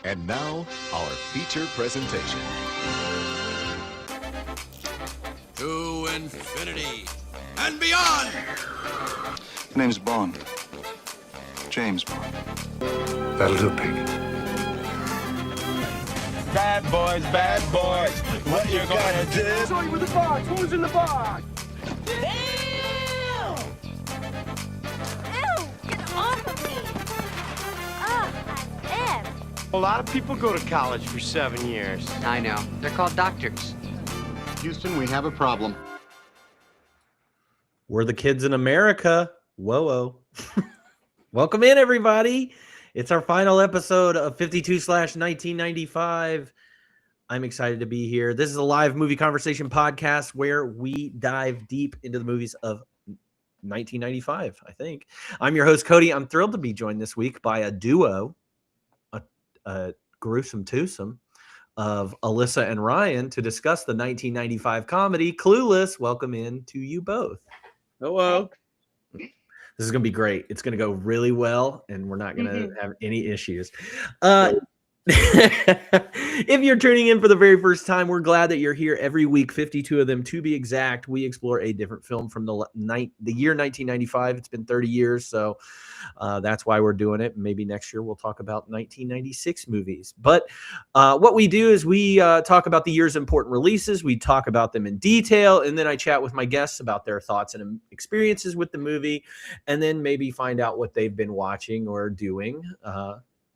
And now, our feature presentation. To infinity and beyond! My name's Bond. James Bond. That'll do, pig. Bad boys, what you gonna do? Show you with the box. Who's in the box? Damn! Ew! Get off of me! Ugh, I'm in. A lot of people go to college for 7 years. I know. They're called doctors. Houston, we have a problem. We're the kids in America. Whoa. Welcome in, everybody. It's our final episode of 52/1995. I'm excited to be here. This is a live movie conversation podcast where we dive deep into the movies of 1995, I think. I'm your host, Cody. I'm thrilled to be joined this week by a duo, a gruesome twosome of Alyssa and Ryan to discuss the 1995 comedy Clueless. Welcome in to you both. Hello. This is going to be great. It's going to go really well, and we're not going to have any issues. If you're tuning in for the very first time, we're glad that you're here every week, 52 of them to be exact. We explore a different film from the year 1995. It's been 30 years, so that's why we're doing it. Maybe next year we'll talk about 1996 movies. But what we do is we talk about the year's important releases. We talk about them in detail, and then I chat with my guests about their thoughts and experiences with the movie, and then maybe find out what they've been watching or doing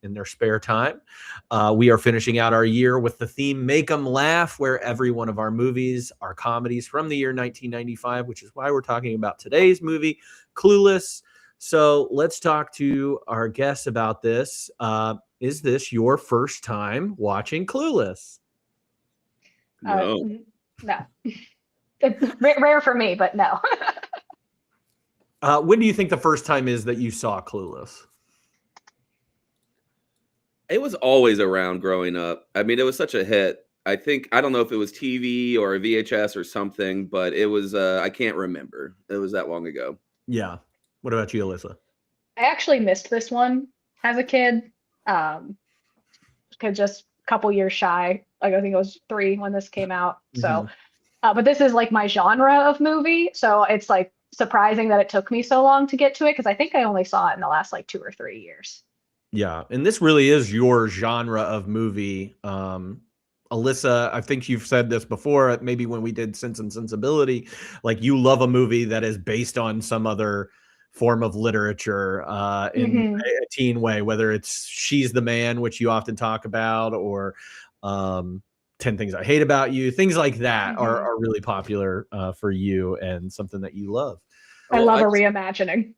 in their spare time. We are finishing out our year with the theme Make 'em Laugh, where every one of our movies are comedies from the year 1995, which is why we're talking about today's movie, Clueless. So let's talk to our guests about this. Is this your first time watching Clueless? No. No. It's rare for me, but no. When do you think the first time is that you saw Clueless? It was always around growing up. I mean, it was such a hit. I don't know if it was TV or VHS or something, but it was, I can't remember. It was that long ago. Yeah. What about you, Alyssa? I actually missed this one as a kid. Just a couple years shy. Like I think it was 3 when this came out. So, but this is like my genre of movie. So it's like surprising that it took me so long to get to it because I think I only saw it in the last like 2 or 3 years. Yeah, and this really is your genre of movie. Alyssa, I think you've said this before, maybe when we did Sense and Sensibility, like you love a movie that is based on some other form of literature in a teen way, whether it's She's the Man, which you often talk about, or 10 Things I Hate About You. Things like that are really popular for you and something that you love. I love a reimagining.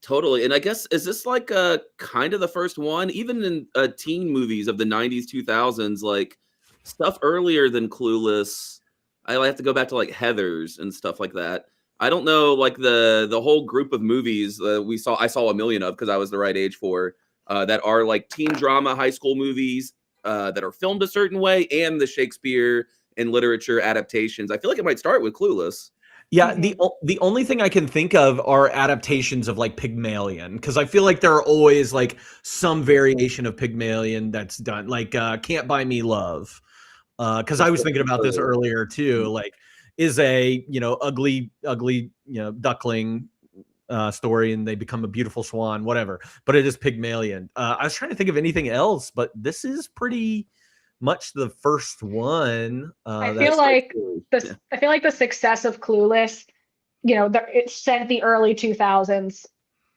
Totally. And I guess, is this like kind of the first one, even in teen movies of the 90s, 2000s, like stuff earlier than Clueless? I have to go back to like Heathers and stuff like that. I don't know, like the whole group of movies I saw a million of because I was the right age for that are like teen drama, high school movies that are filmed a certain way, and the Shakespeare and literature adaptations. I feel like it might start with Clueless. Yeah, the only thing I can think of are adaptations of like Pygmalion, because I feel like there are always like some variation of Pygmalion that's done, like Can't Buy Me Love. Because I was thinking about this earlier too, like is a ugly duckling story and they become a beautiful swan, whatever. But it is Pygmalion. I was trying to think of anything else, but this is pretty much the first one. I feel like the success of Clueless, it set the early 2000s.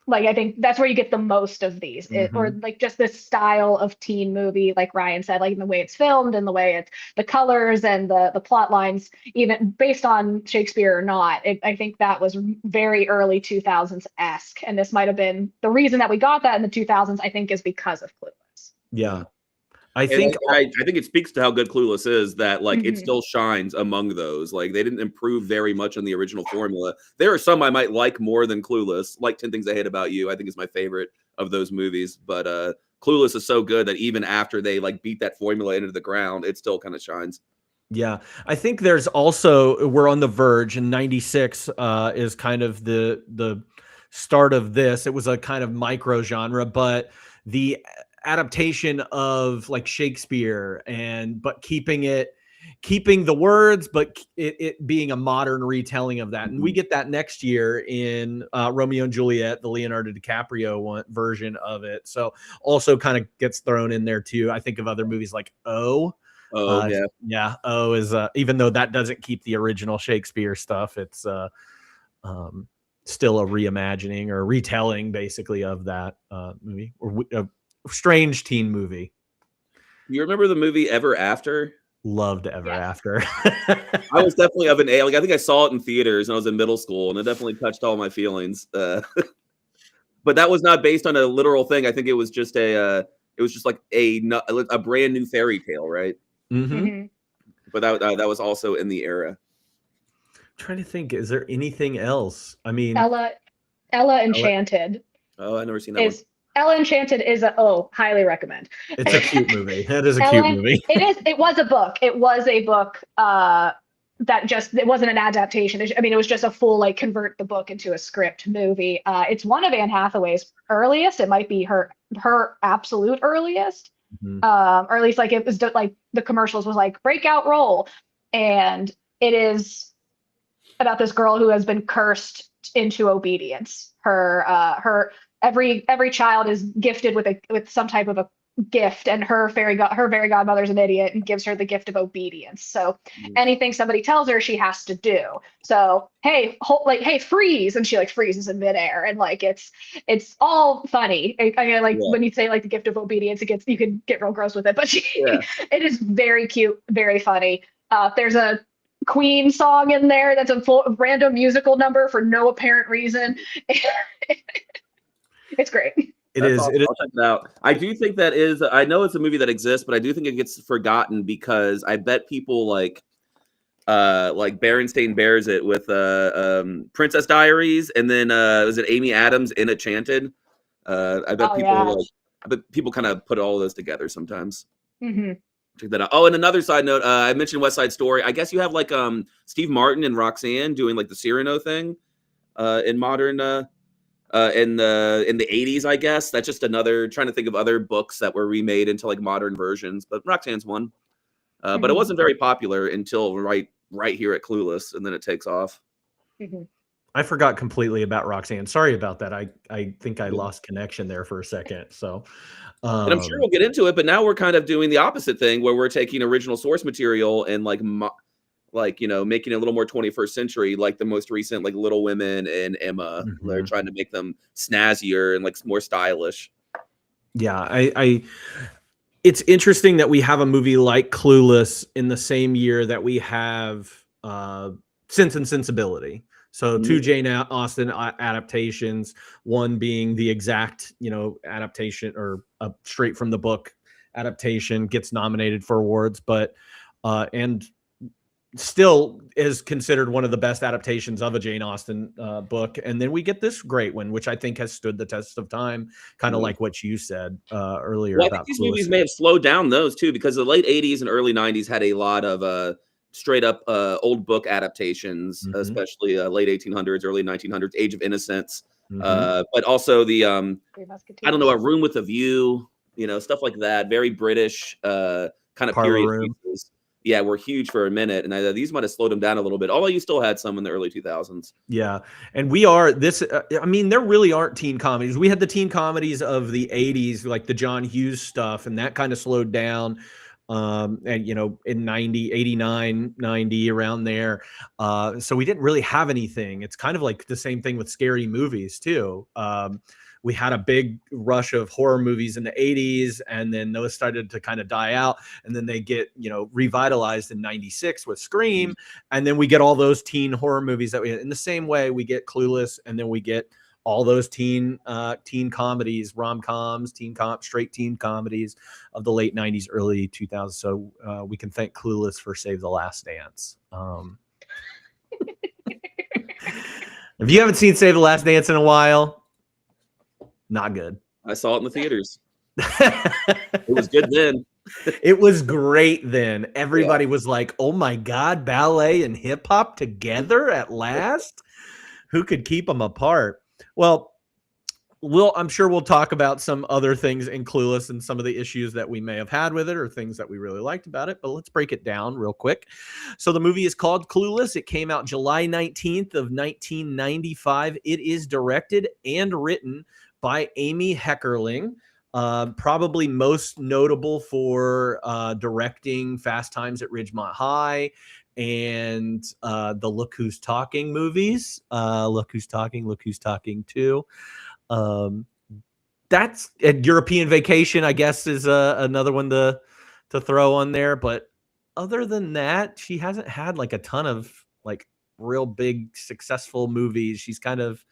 Like I think that's where you get the most of these, or like just this style of teen movie, like Ryan said, like in the way it's filmed and the way it's the colors and the plot lines, even based on Shakespeare or not. I think that was very early 2000s-esque, and this might have been the reason that we got that in the 2000s. I think is because of Clueless. Yeah. I think it speaks to how good Clueless is that like it still shines among those. Like they didn't improve very much on the original formula. There are some I might like more than Clueless, like 10 Things I Hate About You. I think is my favorite of those movies. But Clueless is so good that even after they like beat that formula into the ground, it still kind of shines. Yeah, I think there's also, we're on the verge, and 96 is kind of the start of this. It was a kind of micro genre, but the adaptation of like Shakespeare, but keeping the words, but it being a modern retelling of that. And we get that next year in Romeo and Juliet, the Leonardo DiCaprio version of it. So also kind of gets thrown in there too. I think of other movies like yeah. O is even though that doesn't keep the original Shakespeare stuff, it's still a reimagining or retelling basically of that movie, or a strange teen movie. You remember the movie Ever After? Loved Ever After. I was definitely of an age. Like, I think I saw it in theaters when I was in middle school, and it definitely touched all my feelings. But that was not based on a literal thing. I think it was just like a brand new fairy tale, right? Mm-hmm. But that was also in the era. I'm trying to think, is there anything else? I mean, Ella Enchanted. Oh, I've never seen that one. Ella Enchanted is highly recommend. It's a cute movie. That is a cute movie. It was a book. It was a book it wasn't an adaptation. It was just a full like convert the book into a script movie. It's one of Anne Hathaway's earliest. It might be her absolute earliest. Or at least like it was like the commercials was like breakout role, and it is about this girl who has been cursed into obedience. Every child is gifted with some type of a gift, and her fairy godmother's an idiot and gives her the gift of obedience. So anything somebody tells her, she has to do. So hey, freeze, and she like freezes in midair, and like it's all funny. When you say like the gift of obedience, you can get real gross with it, but it is very cute, very funny. There's a Queen song in there that's a full random musical number for no apparent reason. It's great. It is. I'll check it out. I do think I know it's a movie that exists, but I do think it gets forgotten because I bet people like Berenstain Bears it with Princess Diaries, and then was it Amy Adams in Enchanted? I bet people kind of put all of those together sometimes. Mm-hmm. Check that out. Oh, and another side note, I mentioned West Side Story. I guess you have like Steve Martin and Roxanne doing like the Cyrano thing in modern in the 80s, I guess. That's just another trying to think of other books that were remade into like modern versions, but Roxanne's one. But it wasn't very popular until right here at Clueless, and then it takes off. I forgot completely about Roxanne. Sorry about that. I think I lost connection there for a second. So and I'm sure we'll get into it, but now we're kind of doing the opposite thing where we're taking original source material and making it a little more 21st century, like the most recent, like Little Women and Emma. They're trying to make them snazzier and like more stylish. Yeah, it's interesting that we have a movie like Clueless in the same year that we have Sense and Sensibility. So two Jane Austen adaptations, one being the exact, adaptation or a straight from the book adaptation, gets nominated for awards, but and still is considered one of the best adaptations of a Jane Austen book. And then we get this great one, which I think has stood the test of time, kind of like what you said earlier. Well, I think these movies may have slowed down those too, because the late 80s and early 90s had a lot of straight up old book adaptations, especially late 1800s, early 1900s, Age of Innocence, but also the I don't know, A Room with a View, stuff like that. Very British kind of period pieces. Yeah, were huge for a minute, and these might have slowed them down a little bit. Although you still had some in the early 2000s. Yeah, and we are this. There really aren't teen comedies. We had the teen comedies of the 80s, like the John Hughes stuff, and that kind of slowed down. And in 90, 89, 90, around there. So we didn't really have anything. It's kind of like the same thing with scary movies too. We had a big rush of horror movies in the 80s, and then those started to kind of die out, and then they get, revitalized in 96 with Scream. And then we get all those teen horror movies that we had. In the same way, we get Clueless, and then we get all those teen comedies, rom-coms, straight teen comedies of the late 90s, early 2000s. So we can thank Clueless for Save the Last Dance. If you haven't seen Save the Last Dance in a while, not good. I saw it in the theaters. It was good then. It was great then. Everybody was like, oh my God, ballet and hip hop together at last? Who could keep them apart? Well, I'm sure we'll talk about some other things in Clueless and some of the issues that we may have had with it or things that we really liked about it, but let's break it down real quick. So the movie is called Clueless. It came out July 19th of 1995. It is directed and written by Amy Heckerling. Probably most notable for directing Fast Times at Ridgemont High and the Look Who's Talking movies. Look Who's Talking 2. That's a European Vacation, I guess, is another one to throw on there. But other than that, she hasn't had like a ton of like real big successful movies. She's kind of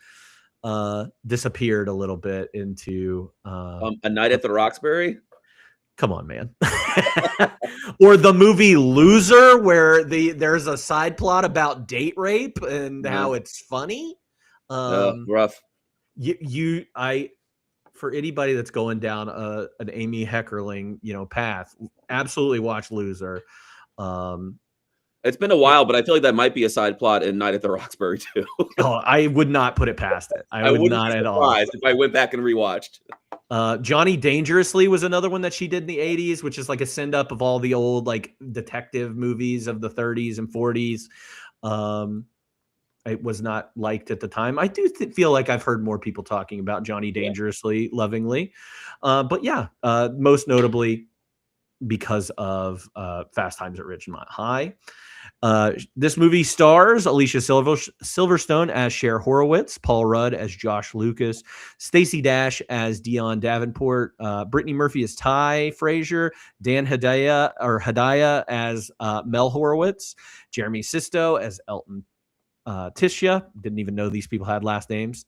disappeared a little bit into A Night at the Roxbury. Come on, man. Or the movie Loser, where there's a side plot about date rape and how it's funny. Rough. For anybody that's going down an Amy Heckerling, path, absolutely watch Loser. It's been a while, but I feel like that might be a side plot in Night at the Roxbury too. Oh, I would not put it past it. I would not at all. If I went back and rewatched. Johnny Dangerously was another one that she did in the 80s, which is like a send up of all the old like detective movies of the 30s and 40s. It was not liked at the time. I do feel like I've heard more people talking about Johnny Dangerously lovingly. But yeah, most notably because of Fast Times at Ridgemont High. This movie stars Alicia Silverstone as Cher Horowitz, Paul Rudd as Josh Lucas, Stacey Dash as Dion Davenport, Brittany Murphy as Ty Frazier, Dan Hedaya as Mel Horowitz, Jeremy Sisto as Elton Tisha. Didn't even know these people had last names.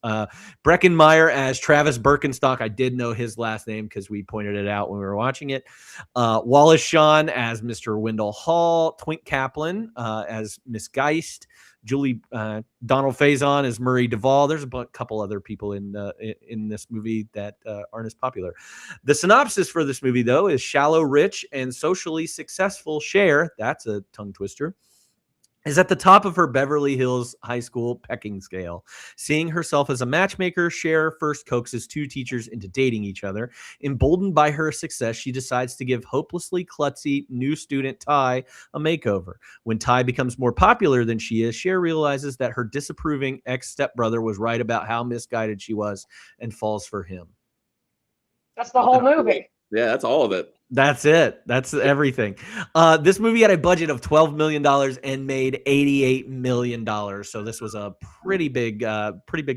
Breckenmeyer as Travis Birkenstock. I did know his last name because we pointed it out when we were watching it. Wallace Shawn as Mr. Wendell Hall. Twink Kaplan as Miss Geist. Donald Faison as Murray Duvall. There's a couple other people in this movie that aren't as popular. The synopsis for this movie, though, is shallow, rich, and socially successful Cher. That's a tongue twister. Is at the top of her Beverly Hills high school pecking scale. Seeing herself as a matchmaker, Cher first coaxes two teachers into dating each other. Emboldened by her success, she decides to give hopelessly klutzy new student Ty a makeover. When Ty becomes more popular than she is, Cher realizes that her disapproving ex-stepbrother was right about how misguided she was and falls for him. That's the whole movie. Yeah, that's all of it. That's it. That's everything. This movie had a budget of $12 million and made $88 million. So this was a pretty big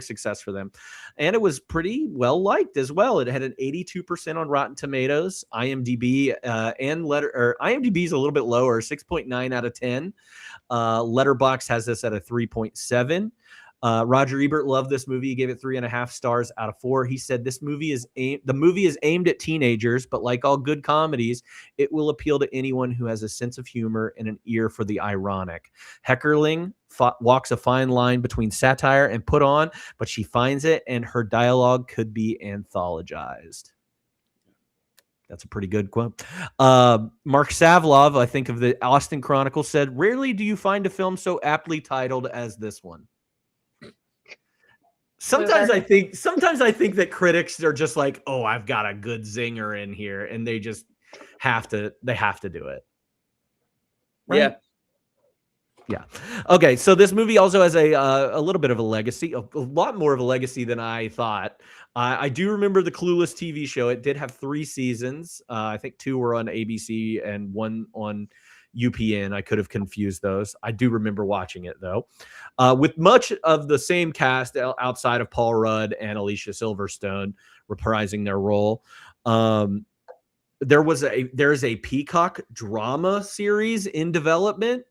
success for them. And it was pretty well liked as well. It had an 82% on Rotten Tomatoes. IMDb IMDb is a little bit lower, 6.9 out of 10. Letterboxd has this at a 3.7. Roger Ebert loved this movie. He gave it 3.5 stars out of 4. He said the movie is aimed at teenagers, but like all good comedies, it will appeal to anyone who has a sense of humor and an ear for the ironic. Heckerling walks a fine line between satire and put on, but she finds it, and her dialogue could be anthologized. That's a pretty good quote. Mark Savlov, I think of the Austin Chronicle, said, "Rarely do you find a film so aptly titled as this one." Sometimes I think that critics are just like, "Oh, I've got a good zinger in here," and they just have to do it. Right? Yeah. Okay, so this movie also has a little bit of a legacy, a lot more of a legacy than I thought. I do remember the Clueless TV show. It did have 3 seasons. I think 2 were on ABC and 1 on UPN. I could have confused those. I do remember watching it, though, with much of the same cast outside of Paul Rudd and Alicia Silverstone reprising their role. There's a Peacock drama series in development,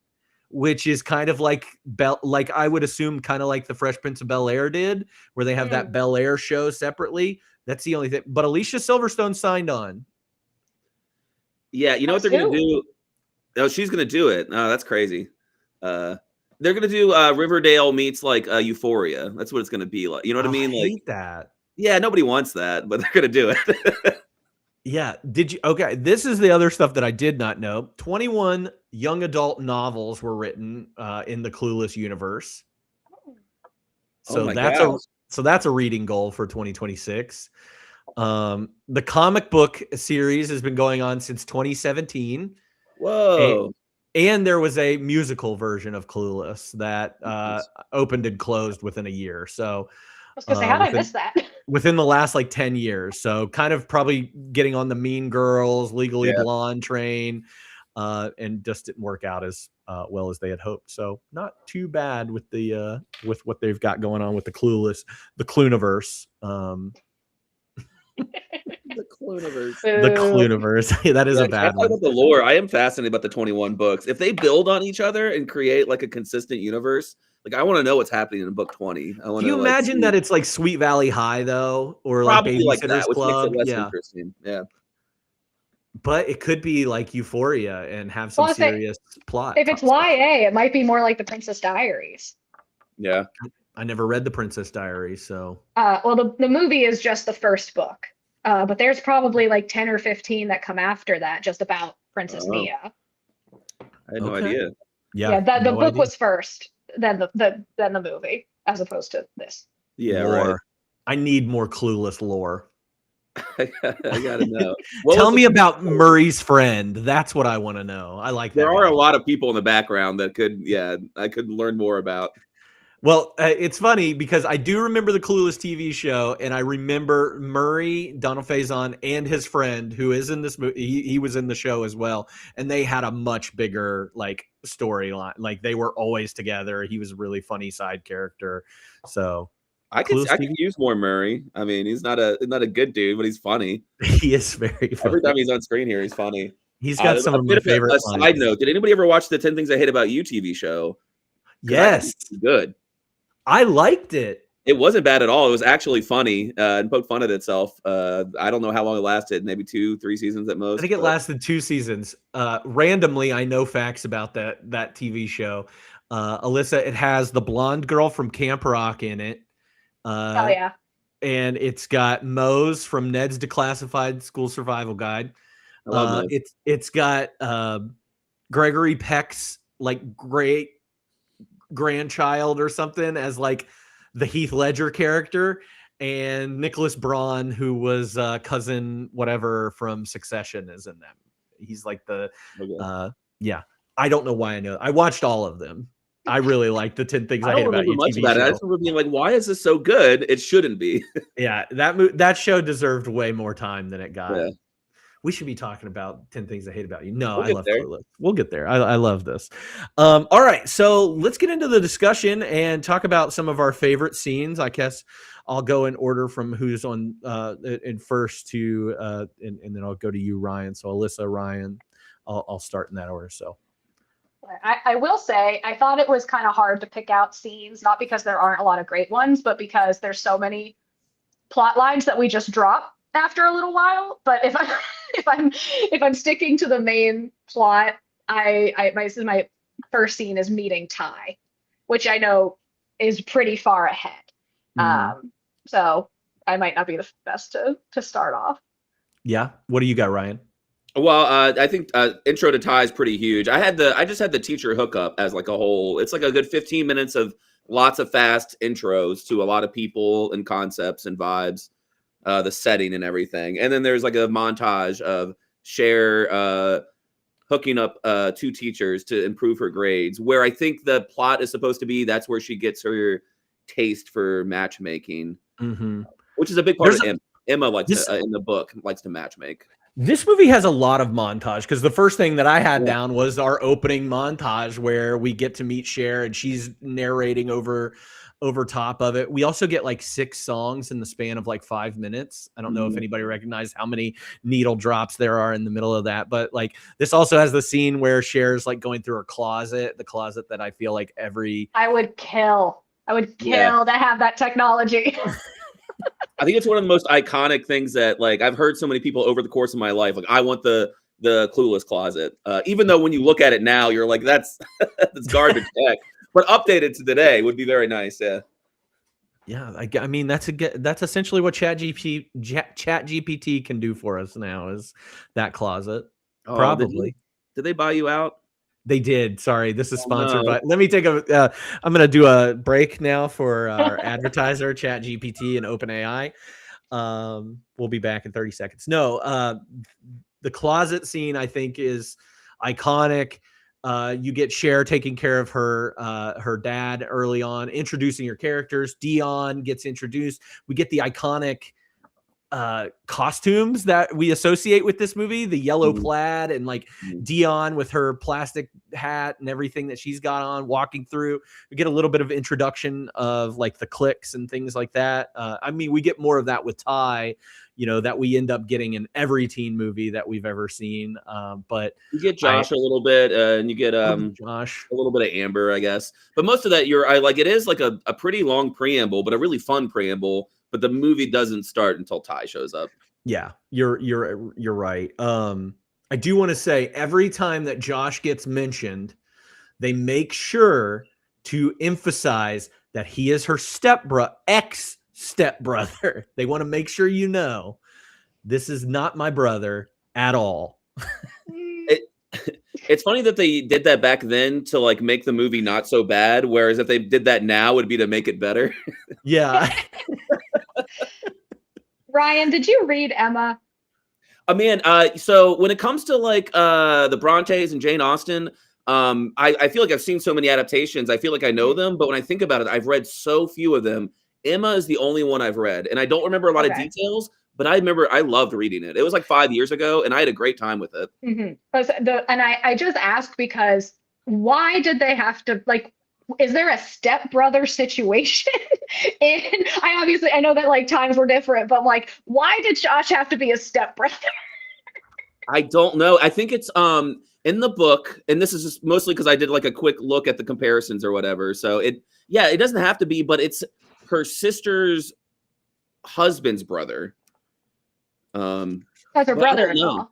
which is kind of like I would assume kind of like the Fresh Prince of Bel-Air did, where they have that Bel-Air show separately. That's the only thing. But Alicia Silverstone signed on. Yeah, you know what they're going to do? Oh, she's going to do it. Oh, that's crazy. They're going to do Riverdale meets like Euphoria. That's what it's going to be like. You know what I mean? I hate that. Yeah, nobody wants that, but they're going to do it. Yeah. Okay. This is the other stuff that I did not know. 21 young adult novels were written in the Clueless universe. So So that's a reading goal for 2026. The comic book series has been going on since 2017. Whoa. And there was a musical version of Clueless that opened and closed within a year. So I was gonna say, how did I miss that? Within the last like 10 years. So kind of probably getting on the Mean Girls, Legally Blonde train, and just didn't work out as well as they had hoped. So not too bad with the with what they've got going on with the Clueniverse. The Clueniverse. The Clueniverse. That is a bad one. About the lore, I am fascinated about the 21 books. If they build on each other and create like a consistent universe, like I want to know what's happening in book 20. Do you imagine that it's like Sweet Valley High though, or probably like like Babysitter's that, which Club? makes it less interesting. Yeah. But it could be like Euphoria and have some serious plot. If it's YA, it might be more like the Princess Diaries. Yeah. I never read the Princess Diaries, so. Well, the movie is just the first book, but there's probably like 10 or 15 that come after that, just about Princess Mia. I had no idea. Yeah, the book was first, then the movie, as opposed to this. Yeah, lore. right. I need more Clueless lore. I gotta know. Tell me about Murray's friend. That's what I want to know. I like that. There are a lot of people in the background that I could learn more about. Well, it's funny because I do remember the Clueless TV show, and I remember Murray, Donald Faison, and his friend who is in this movie. He was in the show as well, and they had a much bigger like storyline. Like they were always together. He was a really funny side character. So I could use more Murray. I mean, he's not a good dude, but he's funny. He is very funny. Every time he's on screen here, he's funny. He's got some of my favorite lines. Side note: did anybody ever watch the 10 Things I Hate About You TV show? Yes, good. I liked it. It wasn't bad at all. It was actually funny and poked fun at itself. I don't know how long it lasted. Maybe 2-3 seasons at most. I think it lasted 2 seasons. Randomly, I know facts about that TV show. Alyssa, it has the blonde girl from Camp Rock in it. Oh yeah. And it's got Mose from Ned's Declassified School Survival Guide. It's got Gregory Peck's like great grandchild or something as like the Heath Ledger character, and Nicholas Braun, who was cousin whatever from Succession, is in them. He's like the I don't know why I know. I watched all of them. I really like the 10 Things I Hate About You TV show. I just remember being like, why is this so good? It shouldn't be. Yeah, that show deserved way more time than it got. Yeah. We should be talking about 10 Things I Hate About You. No, I love Clueless. We'll get there. I love this. All right, so let's get into the discussion and talk about some of our favorite scenes. I guess I'll go in order from who's on in first to and then I'll go to you, Ryan. So Alyssa, Ryan, I'll start in that order. So I will say I thought it was kind of hard to pick out scenes, not because there aren't a lot of great ones, but because there's so many plot lines that we just drop after a little while. But if I'm sticking to the main plot, my first scene is meeting Ty, which I know is pretty far ahead. So I might not be the best to start off. Yeah. What do you got, Ryan? Well, I think intro to Ty is pretty huge. I just had the teacher hookup as like a whole. It's like a good 15 minutes of lots of fast intros to a lot of people and concepts and vibes, the setting and everything. And then there's like a montage of Cher hooking up 2 teachers to improve her grades, where I think the plot is supposed to be that's where she gets her taste for matchmaking, which is a big part of Emma. Emma likes in the book likes to matchmake. This movie has a lot of montage because the first thing that I had down was our opening montage where we get to meet Cher and she's narrating over top of it. We also get like 6 songs in the span of like 5 minutes. I don't know if anybody recognized how many needle drops there are in the middle of that, but like this also has the scene where Cher's like going through her closet, the closet that I feel like I would kill to have that technology. I think it's one of the most iconic things that like I've heard so many people over the course of my life. Like I want the Clueless closet, even though when you look at it now, you're like that's garbage tech. But updated to today would be very nice. Yeah. I mean that's essentially what Chat GPT can do for us now is that closet. Probably. Did they buy you out? They did. Sorry, this is sponsored, no. but let me take a. I'm going to do a break now for our advertiser, ChatGPT and OpenAI. We'll be back in 30 seconds. No, the closet scene I think is iconic. You get Cher taking care of her dad early on, introducing your characters. Dion gets introduced. We get the iconic costumes that we associate with this movie, the yellow plaid and like Dion with her plastic hat and everything that she's got on walking through. We get a little bit of introduction of like the cliques and things like that. I mean, we get more of that with Ty, you know, that we end up getting in every teen movie that we've ever seen. But you get Josh a little bit, and you get Josh, a little bit of Amber, I guess. But most of that, it is like a pretty long preamble, but a really fun preamble. But the movie doesn't start until Ty shows up. Yeah, you're right. I do want to say every time that Josh gets mentioned, they make sure to emphasize that he is her ex stepbrother. They want to make sure you know this is not my brother at all. It's funny that they did that back then to like make the movie not so bad, whereas if they did that now, it would be to make it better. Yeah. Ryan, did you read Emma? Man, so when it comes to like the Brontes and Jane Austen, I feel like I've seen so many adaptations. I feel like I know them, but when I think about it, I've read so few of them. Emma is the only one I've read, and I don't remember a lot of details, but I remember I loved reading it. It was like 5 years ago, and I had a great time with it. And I just ask because why did they have to, like, is there a stepbrother situation? And I know that like times were different, but like, why did Josh have to be a stepbrother? I don't know. I think it's in the book, and this is just mostly because I did like a quick look at the comparisons or whatever. So it doesn't have to be, but it's her sister's husband's brother. That's her brother-in-law.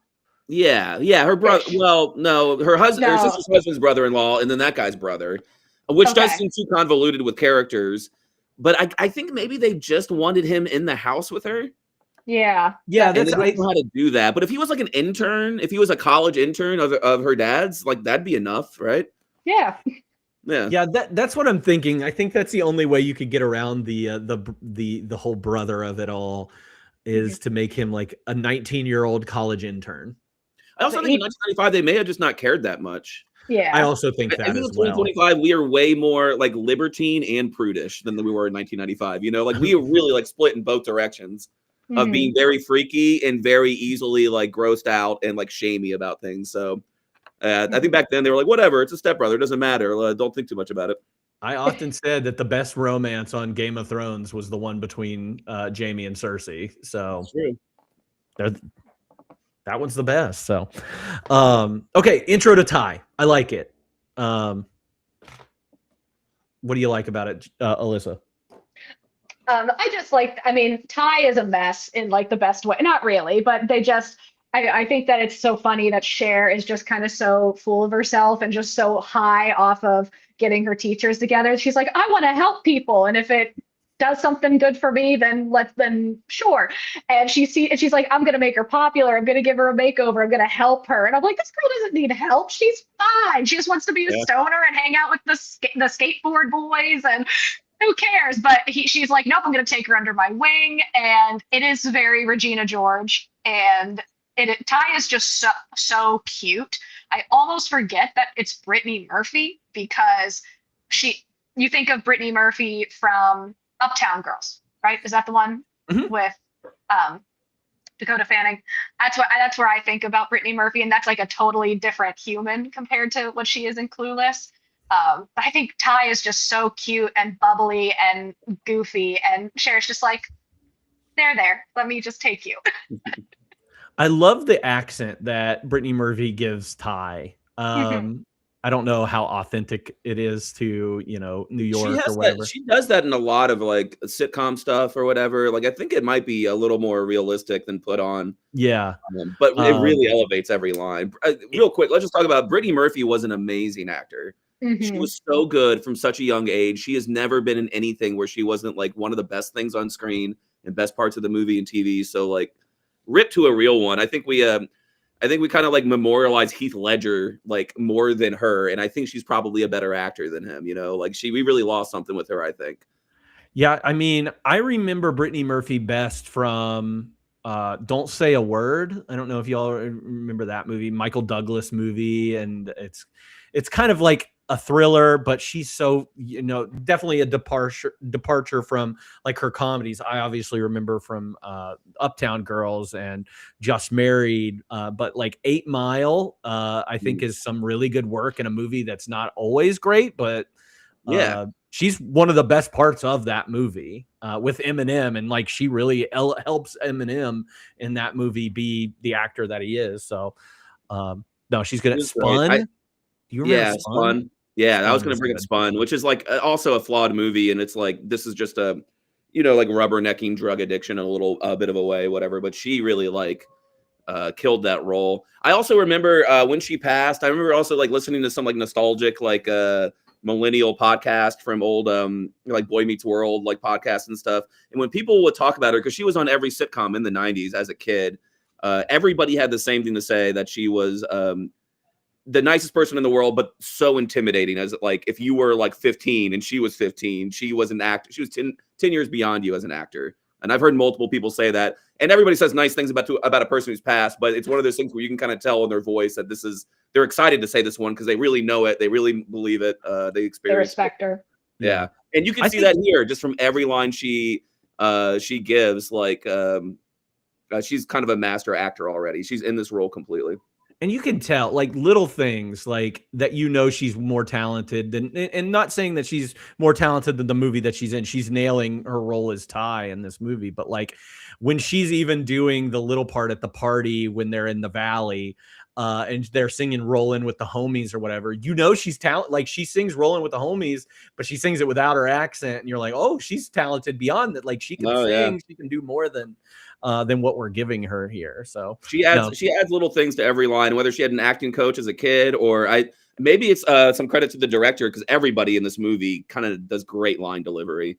Yeah, her brother. Well, no, her sister's husband's brother-in-law, and then that guy's brother, which does seem too convoluted with characters. But I think maybe they just wanted him in the house with her. Yeah. Yeah, I don't know how to do that. But if he was like an intern, if he was a college intern of her dad's, like that'd be enough, right? Yeah. Yeah, that's what I'm thinking. I think that's the only way you could get around the whole brother of it all is to make him like a 19-year-old college intern. I also think in 1995 they may have just not cared that much. Yeah, I also think that I think as in 2025 we are way more like libertine and prudish than we were in 1995. You know, like we really like split in both directions of being very freaky and very easily like grossed out and like shamey about things. So I think back then they were like, whatever, it's a stepbrother, it doesn't matter. Don't think too much about it. I often said that the best romance on Game of Thrones was the one between Jaime and Cersei. So that one's the best. So, okay. Intro to Ty. I like it. What do you like about it, Alyssa? Ty is a mess in like the best way. Not really, but I think that it's so funny that Cher is just kind of so full of herself and just so high off of getting her teachers together. She's like, I want to help people. And if it does something good for me, then sure. And she's like, I'm going to make her popular. I'm going to give her a makeover. I'm going to help her. And I'm like, this girl doesn't need help. She's fine. She just wants to be a stoner and hang out with the skateboard boys and who cares? But she's like, nope, I'm going to take her under my wing. And it is very Regina George. And Ty is just so cute. I almost forget that it's Brittany Murphy because you think of Brittany Murphy from Uptown Girls, right? Is that the one with Dakota Fanning? That's where I think about Brittany Murphy, and that's like a totally different human compared to what she is in Clueless. But I think Ty is just so cute and bubbly and goofy, and Cher's just like, there, let me just take you. I love the accent that Brittany Murphy gives Ty. I don't know how authentic it is to, New York or whatever. She does that in a lot of like sitcom stuff or whatever. Like I think it might be a little more realistic than put on. Yeah. But it really elevates every line. Real quick, let's just talk about Brittany Murphy was an amazing actor. She was so good from such a young age. She has never been in anything where she wasn't like one of the best things on screen and best parts of the movie and TV. So like rip to a real one. I think we I think we kind of like memorialize Heath Ledger like more than her, and I think she's probably a better actor than him. Like we really lost something with her, I think. Yeah, I mean, I remember Brittany Murphy best from Don't Say a Word. I don't know if y'all remember that movie, Michael Douglas movie, and it's kind of like a thriller, but she's so, definitely a departure from like her comedies. I obviously remember from Uptown Girls and Just Married, but like 8 Mile, I think is some really good work in a movie that's not always great, but she's one of the best parts of that movie with Eminem, and like she really helps Eminem in that movie be the actor that he is. So no, she's good at Spun. Do you remember Spun? Yeah, Spun I was going to bring up Spun, which is like also a flawed movie, and it's like this is just a like rubbernecking drug addiction in a little bit of a way, whatever. But she really like killed that role. I also remember when she passed. I remember also like listening to some like nostalgic like millennial podcast from old like Boy Meets World like podcasts and stuff. And when people would talk about her, because she was on every sitcom in the 90s as a kid, everybody had the same thing to say, that she was the nicest person in the world, but so intimidating. As like if you were like 15 and she was 15, she was an actor. She was 10 years beyond you as an actor. And I've heard multiple people say that. And everybody says nice things about a person who's passed, but it's one of those things where you can kind of tell in their voice that they're excited to say this one because they really know it. They really believe it. They experience They respect her. Yeah. And you can see that here just from every line she gives. Like she's kind of a master actor already. She's in this role completely. And you can tell like little things like that, she's more talented than, and not saying that she's more talented than the movie that she's in. She's nailing her role as Ty in this movie. But like when she's even doing the little part at the party when they're in the valley and they're singing Rollin' with the Homies or whatever, she's talented. Like she sings Rollin' with the Homies, but she sings it without her accent. And you're like, oh, she's talented beyond that. Like she can sing, yeah. She can do more than what we're giving her here. So she adds little things to every line, whether she had an acting coach as a kid or maybe it's some credit to the director, because everybody in this movie kind of does great line delivery.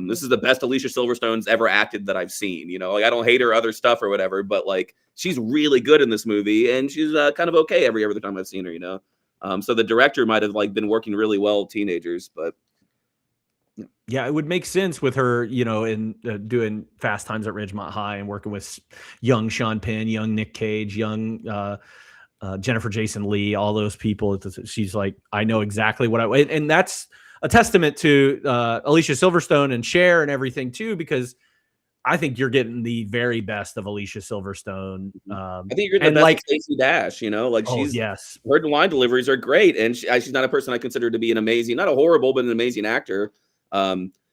This is the best Alicia Silverstone's ever acted that I've seen. Like I don't hate her other stuff or whatever, but like she's really good in this movie, and she's kind of okay every other time I've seen her. So the director might have like been working really well with teenagers, but. Yeah, it would make sense with her, in doing Fast Times at Ridgemont High and working with young Sean Penn, young Nick Cage, young Jennifer Jason Leigh, all those people. She's like, I know exactly what and that's a testament to Alicia Silverstone and Cher and everything too, because I think you're getting the very best of Alicia Silverstone. I think you're the best of Stacey Dash. Her line deliveries are great, and she's not a person I consider to be an amazing, not a horrible, but an amazing actor.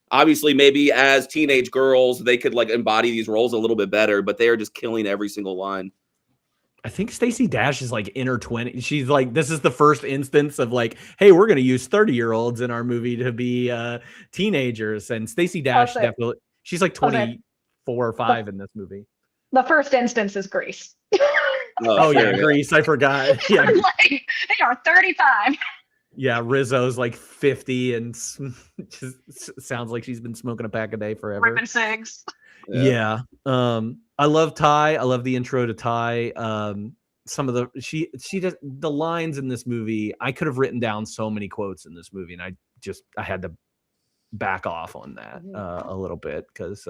Obviously maybe as teenage girls they could like embody these roles a little bit better, but they are just killing every single line. I think Stacey Dash is like in her 20s. She's like, this is the first instance of like, hey, we're going to use 30-year-olds in our movie to be teenagers. And Stacey Dash definitely, she's like 24 or 5 in this movie. The first instance is Grease. Grease. I forgot. Yeah. They are 35. Yeah, Rizzo's like 50 and just sounds like she's been smoking a pack a day forever. Ripping cigs. Yeah. I love Ty. I love the intro to Ty. Some of the she does the lines in this movie. I could have written down so many quotes in this movie, and I had to back off on that a little bit because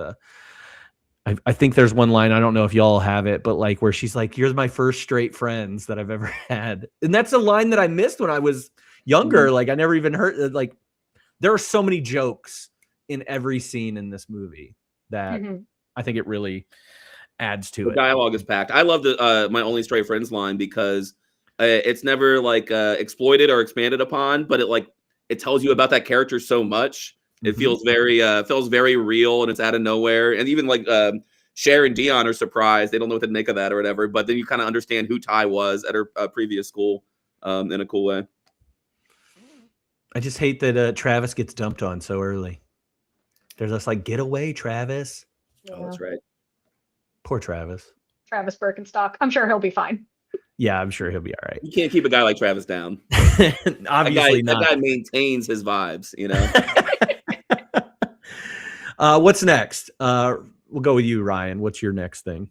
I think there's one line, I don't know if y'all have it, but like where she's like, "You're my first straight friends that I've ever had," and that's a line that I missed when I was younger. Like I never even heard. Like there are so many jokes in every scene in this movie that I think it really adds to it. Dialogue is packed. I love the my only straight friends line because it's never like exploited or expanded upon, but it tells you about that character so much. It feels very real, and it's out of nowhere. And even like Cher and Dion are surprised; they don't know what to make of that or whatever. But then you kind of understand who Ty was at her previous school in a cool way. I just hate that Travis gets dumped on so early. They're just like, get away, Travis. Yeah. Oh, that's right. Poor Travis. Travis Birkenstock. I'm sure he'll be fine. Yeah, I'm sure he'll be all right. You can't keep a guy like Travis down. Obviously that guy maintains his vibes, What's next? We'll go with you, Ryan. What's your next thing?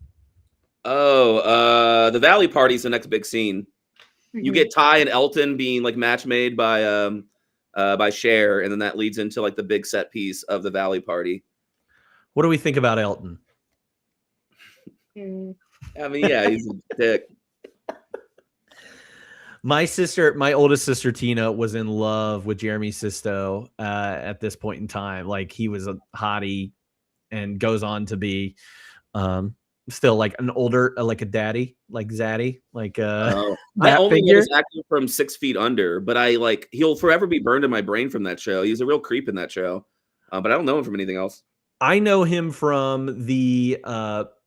Oh, the Valley Party's the next big scene. You Mhm. get Ty and Elton being like match made by Cher, and then that leads into like the big set piece of the Valley Party. What do we think about Elton? Mm. I mean, yeah, he's a dick. My oldest sister Tina was in love with Jeremy Sisto at this point in time. Like he was a hottie, and goes on to be still like an older, like a daddy, like Zaddy, like I that only know figure. his acting from 6 Feet Under, but he'll forever be burned in my brain from that show. He's a real creep in that show, but I don't know him from anything else. I know him from the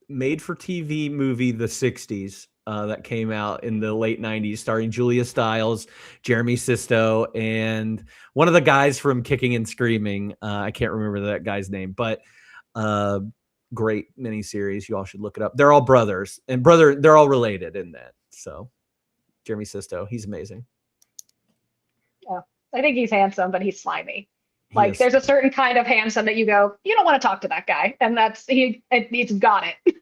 made-for-TV movie The 60s that came out in the late 90s, starring Julia Stiles, Jeremy Sisto, and one of the guys from Kicking and Screaming. I can't remember that guy's name, but great miniseries. You all should look it up. They're all brothers, and they're all related in that. So Jeremy Sisto, he's amazing. Yeah. I think he's handsome, but he's slimy. Like Yes. there's a certain kind of handsome that you go, you don't want to talk to that guy, and he's got it.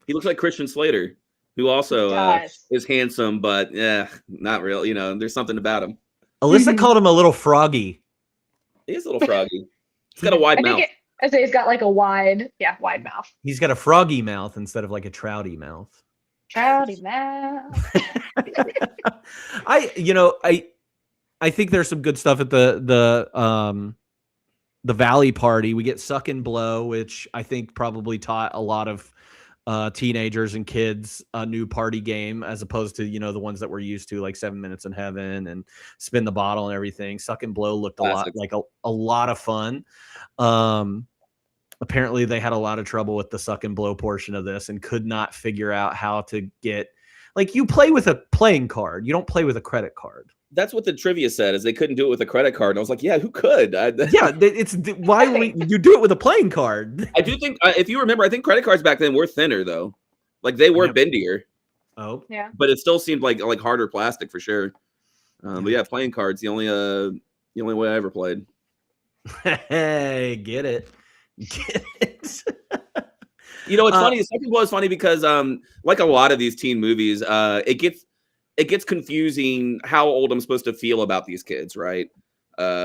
He looks like Christian Slater, who also Does. is handsome, but yeah, not real. You know, there's something about him. Alyssa called him a little froggy. He is a little froggy. He's got a wide I mouth. think I say he's got like a wide mouth. He's got a froggy mouth instead of like a trouty mouth. Trouty mouth. I think there's some good stuff at the Valley Party. We get Suck and Blow, which I think probably taught a lot of teenagers and kids a new party game, as opposed to the ones that we're used to, like 7 Minutes in Heaven and Spin the Bottle and everything. Suck and Blow looked Classic. a lot of fun. Apparently they had a lot of trouble with the Suck and Blow portion of this and could not figure out how to get, like, you play with a playing card, you don't play with a credit card. That's what the trivia said, is they couldn't do it with a credit card. And I was like, yeah, who could? Yeah, it's why you do it with a playing card. I do think, if you remember, I think credit cards back then were thinner, though. Like, they were bendier. Oh. Yeah. But it still seemed like harder plastic for sure. But yeah, playing cards, the only way I ever played. Hey, get it. Get it. It's funny. The second blow is funny because, like a lot of these teen movies, it gets confusing how old I'm supposed to feel about these kids, right?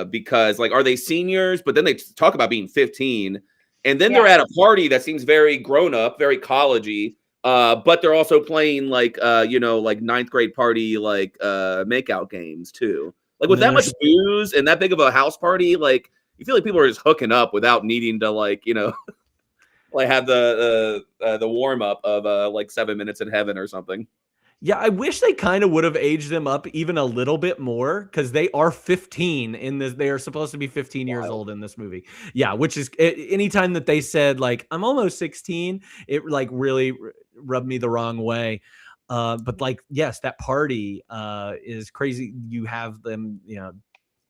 Because like, are they seniors? But then they talk about being 15, and then they're at a party that seems very grown up, very collegey. But they're also playing like ninth grade party, like makeout games too. Like with that much booze and that big of a house party, like you feel like people are just hooking up without needing to like have the warm up of like 7 Minutes in Heaven or something. Yeah, I wish they kind of would have aged them up even a little bit more, because they are 15 in this. They are supposed to be 15 years old in this movie. Yeah, which is anytime that they said like I'm almost 16, it like really rubbed me the wrong way. But like, yes, that party is crazy. You have them,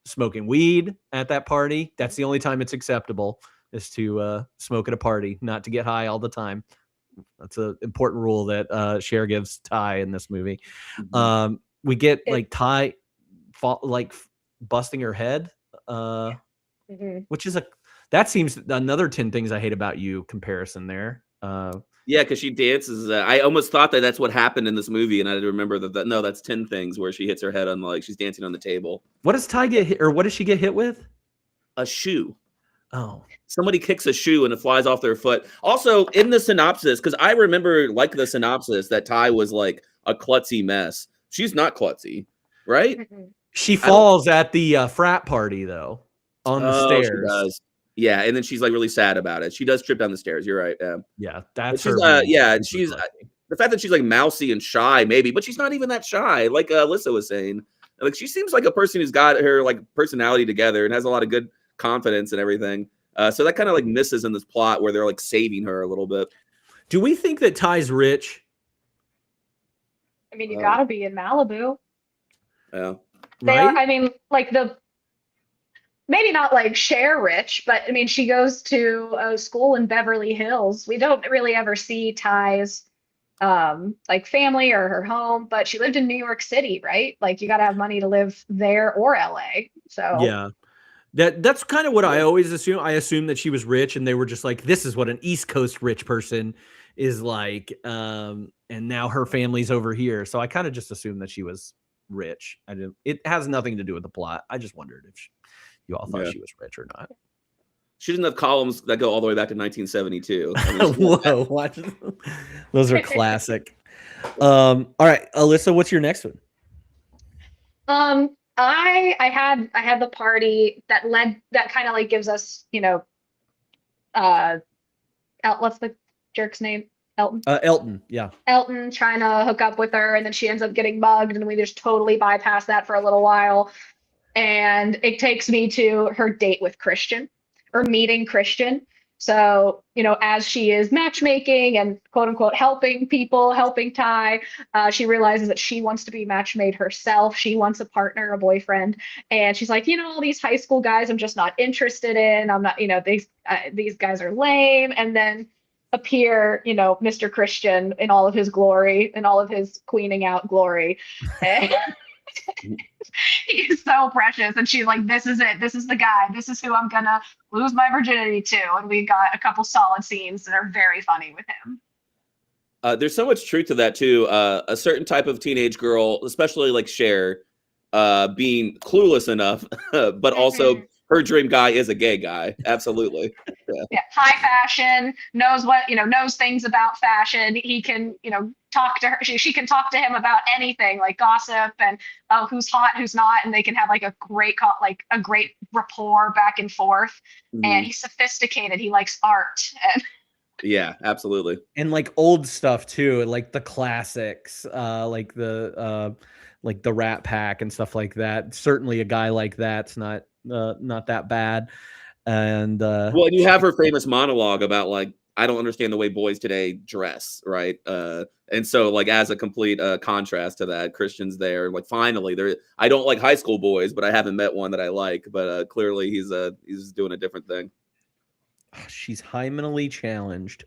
smoking weed at that party. That's the only time it's acceptable, is to smoke at a party, not to get high all the time. That's an important rule that Cher gives Ty in this movie. Mm-hmm. We get like Ty busting her head, which is that seems another 10 Things I Hate About You comparison there. Yeah, because she dances. I almost thought that's what happened in this movie, and I remember that no, that's 10 Things, where she hits her head on, like, she's dancing on the table. What does Ty get hit, or what does she get hit with? A shoe. Oh. Somebody kicks a shoe and it flies off their foot. Also, in the synopsis, because I remember, like, the synopsis, that Ty was like a klutzy mess. She's not klutzy, right? She falls at the frat party though, on the stairs. She does. Yeah, and then she's like really sad about it. She does trip down the stairs. You're right. Yeah, that's she's her. She's the fact that she's like mousy and shy, maybe, but she's not even that shy. Like Alyssa was saying, like she seems like a person who's got her like personality together and has a lot of good confidence and everything. So that kind of like misses in this plot where they're like saving her a little bit. Do we think that Ty's rich? I mean, you gotta be in Malibu. Yeah. They are, I mean, like maybe not like Cher rich, but I mean, she goes to a school in Beverly Hills. We don't really ever see Ty's like family or her home, but she lived in New York City, right? Like you got to have money to live there or LA. So yeah, that's kind of what I always assume. I assume that she was rich, and they were just like, this is what an East Coast rich person is like, and now her family's over here. So I kind of just assumed that she was rich. I didn't. It has nothing to do with the plot. I just wondered if you all thought she was rich or not. She doesn't have columns that go all the way back to 1972. Whoa, watch. Those are classic. All right, Alyssa, what's your next one? I had the party that kind of like gives us, what's the jerk's name? Elton. Elton, yeah. Elton trying to hook up with her, and then she ends up getting mugged, and we just totally bypass that for a little while. And it takes me to her date with Christian, or meeting Christian. So, as she is matchmaking and quote unquote helping Ty, she realizes that she wants to be matchmade herself. She wants a partner, a boyfriend. And she's like, all these high school guys I'm just not interested in. I'm not, these guys are lame. And then appear, Mr. Christian in all of his glory, in all of his queening out glory. He's so precious, and she's like, this is it, this is the guy, this is who I'm gonna lose my virginity to. And we got a couple solid scenes that are very funny with him. There's so much truth to that too. A certain type of teenage girl, especially like Cher, being clueless enough, but also her dream guy is a gay guy. Absolutely. Yeah. High fashion, knows things about fashion. He can, talk to her. She can talk to him about anything, like gossip and who's hot, who's not, and they can have like a great rapport back and forth. Mm-hmm. And he's sophisticated. He likes art. Yeah, absolutely. And like old stuff too, like the classics, like the Rat Pack and stuff like that. Certainly a guy like that's not that bad. And well, you have her famous monologue about like, I don't understand the way boys today dress, right? And so like as a complete contrast to that, Christian's there, like finally there. I don't like high school boys, but I haven't met one that I like. But clearly he's doing a different thing. She's hymenally challenged.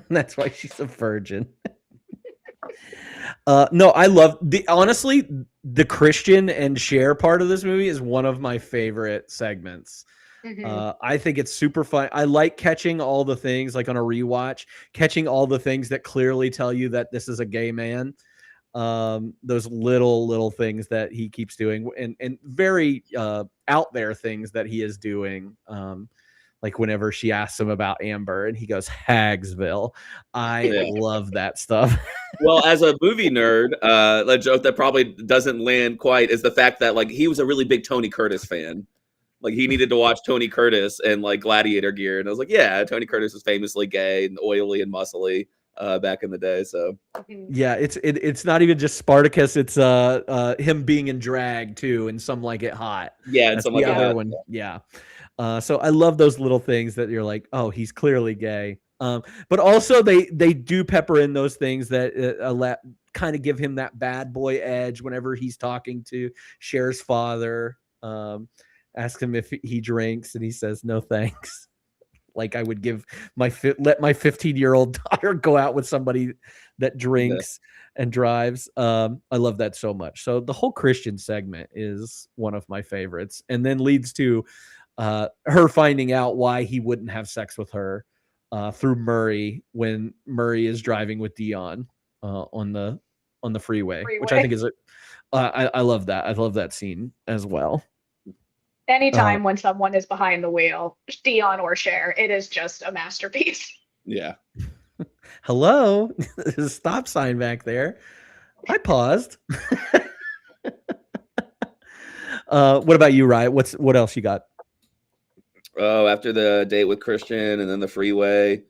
That's why she's a virgin. No, I love honestly, the Christian and Cher part of this movie is one of my favorite segments. Mm-hmm. I think it's super fun. I like catching all the things, like on a rewatch, catching all the things that clearly tell you that this is a gay man. Those little things that he keeps doing, and very out there things that he is doing. Like whenever she asks him about Amber and he goes, Hagsville. I love that stuff. Well, as a movie nerd, a joke that probably doesn't land quite is the fact that like he was a really big Tony Curtis fan. Like he needed to watch Tony Curtis and like Gladiator gear. And I was like, yeah, Tony Curtis was famously gay and oily and muscly back in the day. So yeah, it's not even just Spartacus, it's him being in drag too, and Some Like It Hot. Yeah, and Some Like It Hot. One. Yeah. So I love those little things that you're like, oh, he's clearly gay. But also they do pepper in those things that kind of give him that bad boy edge whenever he's talking to Cher's father. Ask him if he drinks, and he says, no, thanks. Like I would let my 15-year-old daughter go out with somebody that drinks and drives. I love that so much. So the whole Christian segment is one of my favorites, and then leads to her finding out why he wouldn't have sex with her through Murray when Murray is driving with Dion on the freeway, which I think is I love that. I love that scene as well. Anytime when someone is behind the wheel, Dion or Cher, it is just a masterpiece. Yeah. Hello, there's a stop sign back there. I paused. What about you, Riot? What else you got? Oh, after the date with Christian and then the freeway.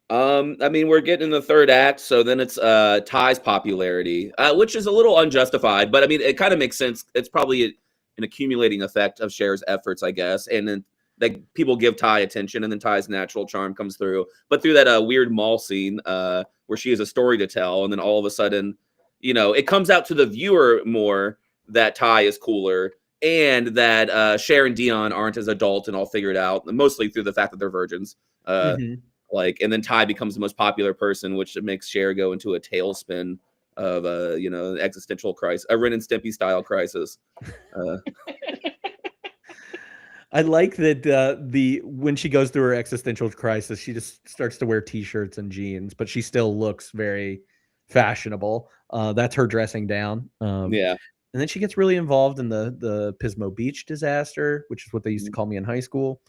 I mean, we're getting in the third act, so then it's Ty's popularity, which is a little unjustified, but I mean, it kind of makes sense. It's probably an accumulating effect of Cher's efforts, I guess, and then like people give Ty attention, and then Ty's natural charm comes through. But through that weird mall scene where she has a story to tell, and then all of a sudden, it comes out to the viewer more that Ty is cooler, and that Cher and Dion aren't as adult and all figured out, mostly through the fact that they're virgins. Like, and then Ty becomes the most popular person, which makes Cher go into a tailspin of an existential crisis, a Ren and Stimpy style crisis. I like that when she goes through her existential crisis, she just starts to wear t-shirts and jeans, but she still looks very fashionable. That's her dressing down. Yeah. And then she gets really involved in the Pismo Beach disaster, which is what they used to call me in high school.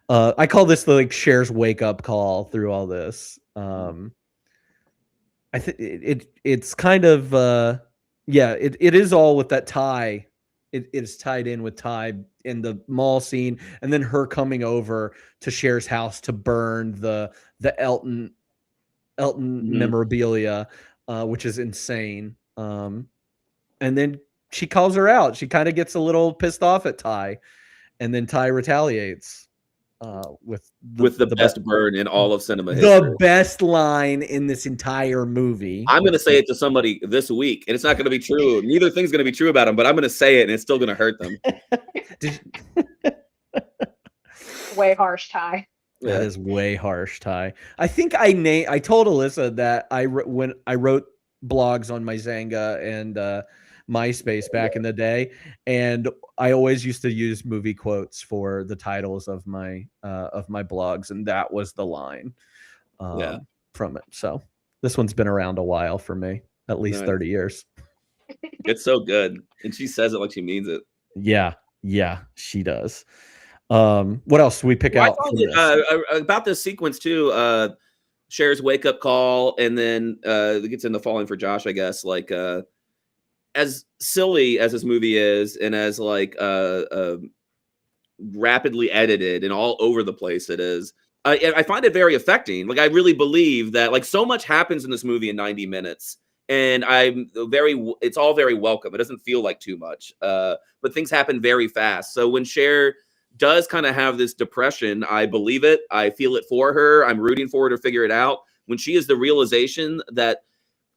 I call this the like Cher's wake up call through all this. I think it's kind of it is all with that tie. It is tied in with Ty in the mall scene, and then her coming over to Cher's house to burn the Elton memorabilia, which is insane. And then she calls her out. She kind of gets a little pissed off at Ty, and then Ty retaliates with the best burn in all of cinema the history. best line in this entire movie. I'm going to say it to somebody this week, and it's not going to be true. Neither thing's going to be true about them, but I'm going to say it, and it's still going to hurt them. Way harsh, Ty. That is way harsh, Ty. I think I told Alyssa that when I wrote blogs on my Zanga and MySpace back in the day, and I always used to use movie quotes for the titles of my blogs, and that was the line from it. So this one's been around a while for me, at least 30 years. It's so good, and she says it like she means it. Yeah, she does. What else do we pick out from this? About this sequence too? Cher's wake up call, and then it gets into falling for Josh, I guess. Like as silly as this movie is, and as like rapidly edited and all over the place it is, I find it very affecting. Like I really believe that like so much happens in this movie in 90 minutes. And it's all very welcome. It doesn't feel like too much, but things happen very fast. So when Cher does kind of have this depression, I believe it. I feel it for her. I'm rooting for her to figure it out. When she has the realization that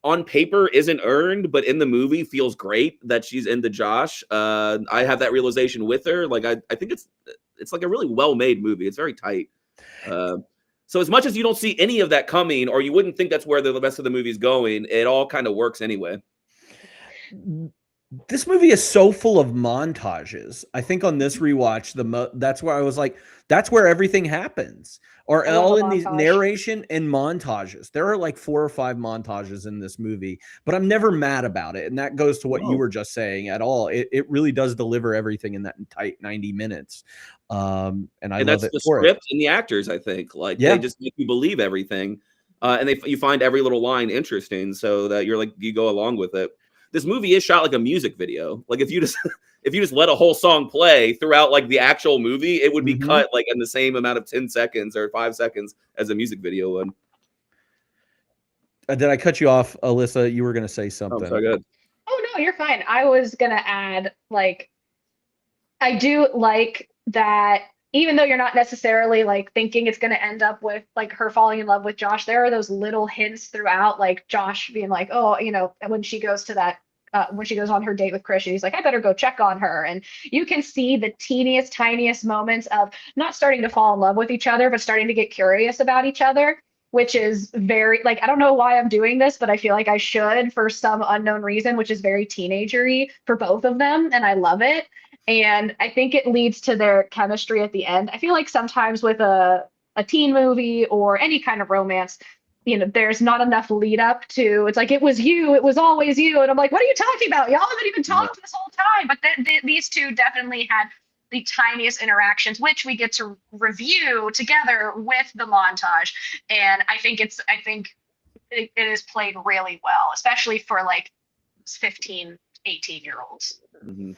on paper isn't earned, but in the movie feels great that she's into Josh. I have that realization with her. Like I think it's like a really well-made movie. It's very tight. So as much as you don't see any of that coming, or you wouldn't think that's where the rest of the movie's going, it all kind of works anyway. This movie is so full of montages. I think on this rewatch, that's where I was like, that's where everything happens. Or all in these narration and montages. There are like 4 or 5 montages in this movie, but I'm never mad about it. And that goes to what you were just saying at all. It really does deliver everything in that tight 90 minutes. And I love it the for script and the actors, I think. Like they just make you believe everything. And you find every little line interesting so that you go along with it. This movie is shot like a music video. Like if you just let a whole song play throughout like the actual movie, it would be cut like in the same amount of 10 seconds or 5 seconds as a music video would. Did I cut you off, Alyssa? You were going to say something. Oh, so good. Oh no, you're fine. I was going to add, like, I do like that even though you're not necessarily like thinking it's going to end up with like her falling in love with Josh, there are those little hints throughout, like Josh being like, oh, when she goes to that, when she goes on her date with Christian, he's like, I better go check on her. And you can see the teeniest, tiniest moments of not starting to fall in love with each other, but starting to get curious about each other, which is very, like, I don't know why I'm doing this, but I feel like I should for some unknown reason, which is very teenagery for both of them. And I love it. And I think it leads to their chemistry at the end. I feel like sometimes with a teen movie or any kind of romance, there's not enough lead up to, it's like, it was always you. And I'm like, what are you talking about? Y'all haven't even talked this whole time. But these two definitely had the tiniest interactions, which we get to review together with the montage. And I think it is played really well, especially for like 15, 18-year-olds. Mm-hmm.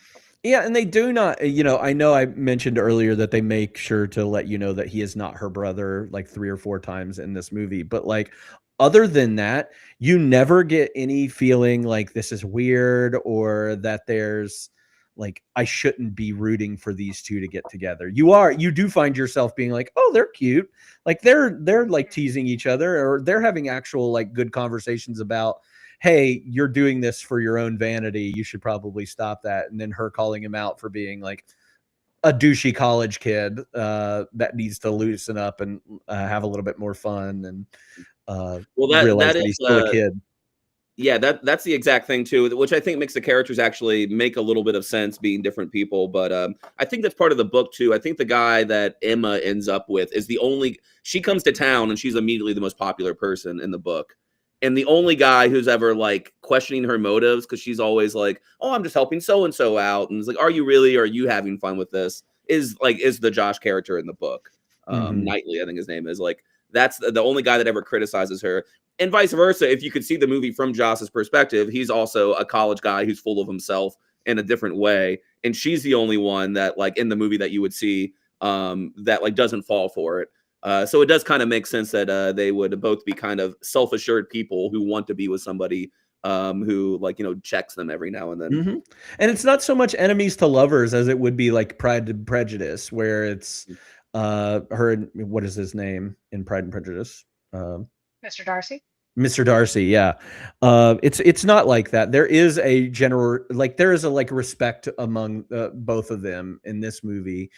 Yeah, and they do not, I know I mentioned earlier that they make sure to let you know that he is not her brother like 3 or 4 times in this movie. But like, other than that, you never get any feeling like this is weird or that there's like, I shouldn't be rooting for these two to get together. You do find yourself being like, oh, they're cute. Like they're like teasing each other, or they're having actual like good conversations about, hey, you're doing this for your own vanity. You should probably stop that. And then her calling him out for being like a douchey college kid that needs to loosen up and have a little bit more fun and realize that he's still a kid. Yeah, that's the exact thing too, which I think makes the characters actually make a little bit of sense being different people. But I think that's part of the book too. I think the guy that Emma ends up with is the only. She comes to town and she's immediately the most popular person in the book, and the only guy who's ever like questioning her motives because she's always like, "Oh, I'm just helping so and so out," and it's like, "Are you really? Or are you having fun with this?" Is the Josh character in the book. Knightley, I think his name is like. That's the only guy that ever criticizes her. And vice versa, if you could see the movie from Joss's perspective, he's also a college guy who's full of himself in a different way. And she's the only one that, like, in the movie that you would see that, like, doesn't fall for it. So it does kind of make sense that they would both be kind of self-assured people who want to be with somebody who, like, checks them every now and then. And it's not so much enemies to lovers as it would be like Pride and Prejudice, where it's her, what is his name in Pride and Prejudice? Mr. Darcy. Mr. Darcy, yeah. It's not like that. There is a general, like, there is a like respect among both of them in this movie,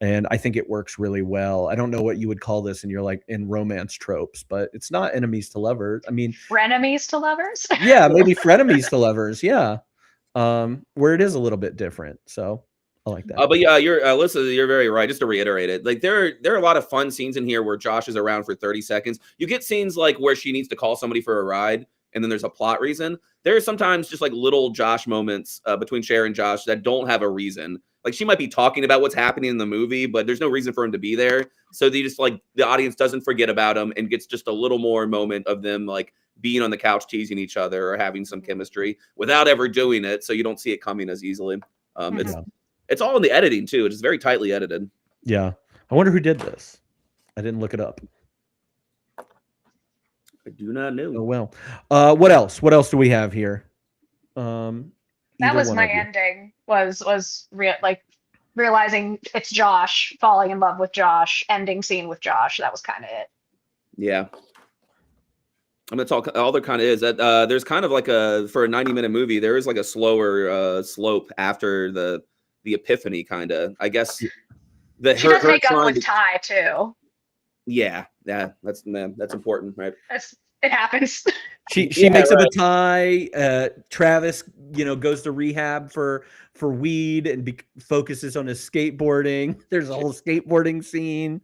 and I think it works really well. I don't know what you would call this in romance tropes, but it's not enemies to lovers. I mean, frenemies to lovers. Yeah, maybe frenemies to lovers. Yeah, where it is a little bit different. So I like that. But yeah, you're Alyssa, you're very right. Just to reiterate it, like there are a lot of fun scenes in here where Josh is around for 30 seconds. You get scenes like where she needs to call somebody for a ride, and then there's a plot reason. There are sometimes just like little Josh moments between Cher and Josh that don't have a reason. Like she might be talking about what's happening in the movie, but there's no reason for him to be there. So they just like the audience doesn't forget about him and gets just a little more moment of them like being on the couch teasing each other or having some chemistry without ever doing it. So you don't see it coming as easily. It's all in the editing too. It's very tightly edited. Yeah. I wonder who did this. I didn't look it up. I do not know. Oh, well. What else? What else do we have here? That was my ending. Was realizing it's Josh, falling in love with Josh, ending scene with Josh. That was kind of it. Yeah. I mean, it's all there kind of is. That there's kind of like for a 90-minute movie, there is like a slower slope after the epiphany, kind of. I guess she does make up with Ty too. Yeah, that's important, right? It happens. She makes up a tie. Travis, goes to rehab for weed and focuses on his skateboarding. There's a whole skateboarding scene.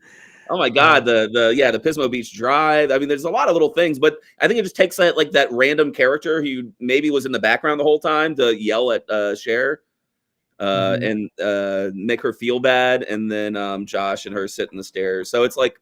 Oh my God, the Pismo Beach Drive. I mean, there's a lot of little things, but I think it just takes that random character who maybe was in the background the whole time to yell at Cher. And make her feel bad, and then Josh and her sit in the stairs. So it's like,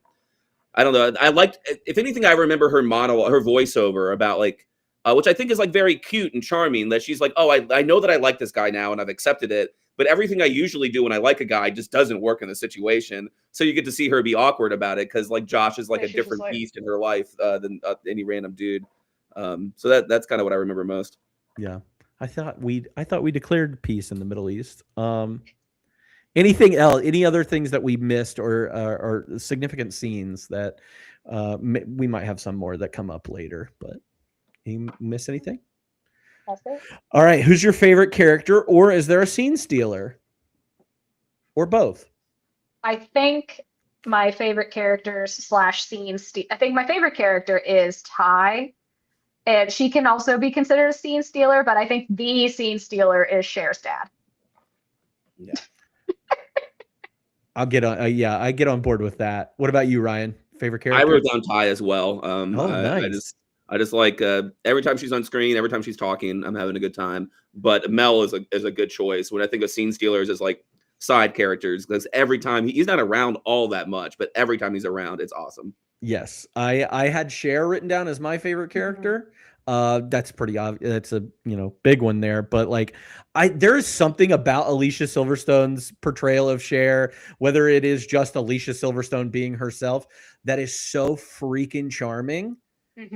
I don't know. I liked, if anything, I remember her monologue, her voiceover about like, which I think is like very cute and charming. That she's like, oh, I know that I like this guy now, and I've accepted it. But everything I usually do when I like a guy just doesn't work in the situation. So you get to see her be awkward about it because like Josh is like a different beast in her life than any random dude. So that's kind of what I remember most. Yeah. I thought we declared peace in the Middle East. Anything else? Any other things that we missed or significant scenes that we might have some more that come up later? But you miss anything? All right. Who's your favorite character, or is there a scene stealer, or both? I think my favorite characters / scene I think my favorite character is Ty. And she can also be considered a scene stealer, but I think the scene stealer is Cher's dad. Yeah. I get on board with that. What about you, Ryan? Favorite character? I wrote down Ty as well. Nice. I just like every time she's on screen, every time she's talking, I'm having a good time. But Mel is a good choice. When I think of scene stealers as like side characters, because every time he's not around all that much, but every time he's around, it's awesome. Yes, I had Cher written down as my favorite character. That's pretty obvious. That's a big one there. But like, there is something about Alicia Silverstone's portrayal of Cher, whether it is just Alicia Silverstone being herself, that is so freaking charming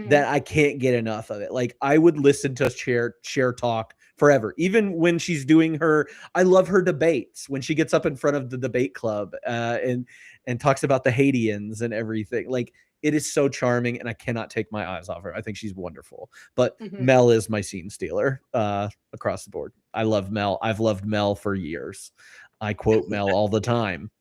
that I can't get enough of it. Like, I would listen to Cher talk forever, even when she's doing I love her debates when she gets up in front of the debate club and talks about the Haitians and everything. Like, it is so charming, and I cannot take my eyes off her. I think she's wonderful. But Mel is my scene stealer across the board. I love Mel. I've loved Mel for years. I quote Mel all the time.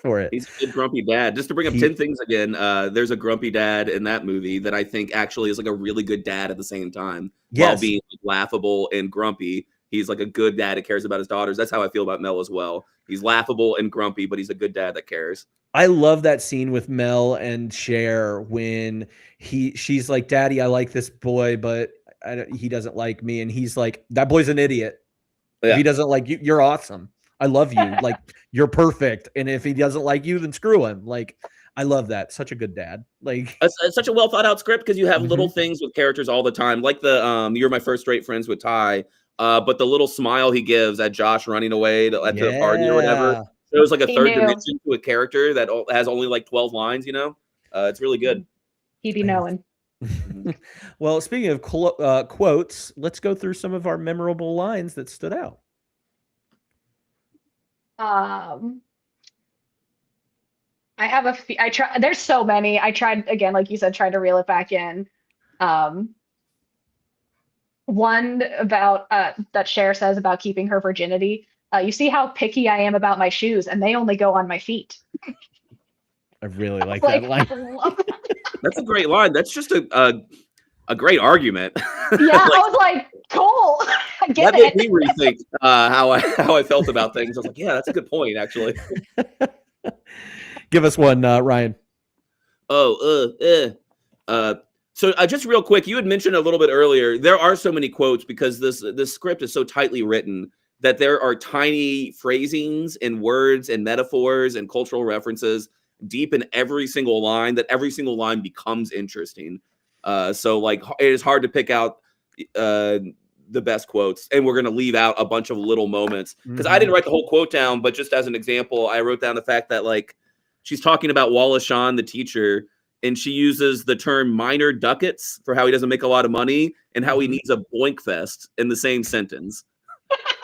for it. He's a good grumpy dad. Just to bring up 10 things again, there's a grumpy dad in that movie that I think actually is like a really good dad at the same time, while Yes. being laughable and grumpy. He's like a good dad that cares about his daughters. That's how I feel about Mel as well. He's laughable and grumpy, but he's a good dad that cares. I love that scene with Mel and Cher when she's like, "Daddy, I like this boy, but he doesn't like me," and he's like, "That boy's an idiot. If he doesn't like you, you're awesome. I love you. Like, you're perfect. And if he doesn't like you, then screw him." Like, I love that. Such a good dad. Like, it's such a well thought out script because you have little things with characters all the time, like the "You're my first straight friends" with Ty. But the little smile he gives at Josh running away at the party or whatever, shows like a third dimension to a character that has only like 12 lines. It's really good. He be knowing. Well, speaking of quotes, let's go through some of our memorable lines that stood out. I have a few. There's so many. I tried again, like you said, tried to reel it back in. One about that Cher says about keeping her virginity. You see how picky I am about my shoes, and they only go on my feet. I really like that line. That's a great line. That's just a great argument. Yeah, I was like, cool. I get that it. made me rethink how I felt about things. I was like, yeah, that's a good point, actually. Give us one, Ryan. So just real quick, you had mentioned a little bit earlier, there are so many quotes because this script is so tightly written that there are tiny phrasings and words and metaphors and cultural references deep in every single line that every single line becomes interesting. So like it is hard to pick out the best quotes, and we're going to leave out a bunch of little moments because I didn't write the whole quote down, but just as an example, I wrote down the fact that like she's talking about Wallace Shawn, the teacher, and she uses the term minor ducats for how he doesn't make a lot of money and how he needs a boink fest in the same sentence.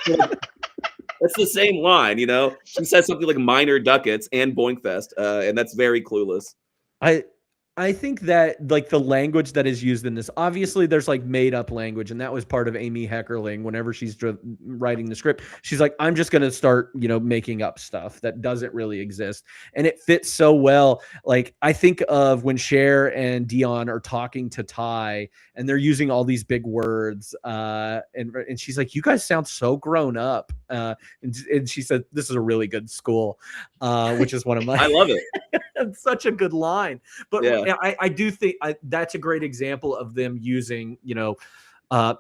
That's the same line, She says something like minor ducats and boink fest, and that's very Clueless. I think that like the language that is used in this, obviously there's like made up language, and that was part of Amy Heckerling. Whenever she's writing the script, she's like, I'm just going to start, making up stuff that doesn't really exist. And it fits so well. Like I think of when Cher and Dion are talking to Ty and they're using all these big words. And she's like, you guys sound so grown up. And she said, this is a really good school, which is one of my, I love it. It's such a good line. But yeah. I do think that's a great example of them using,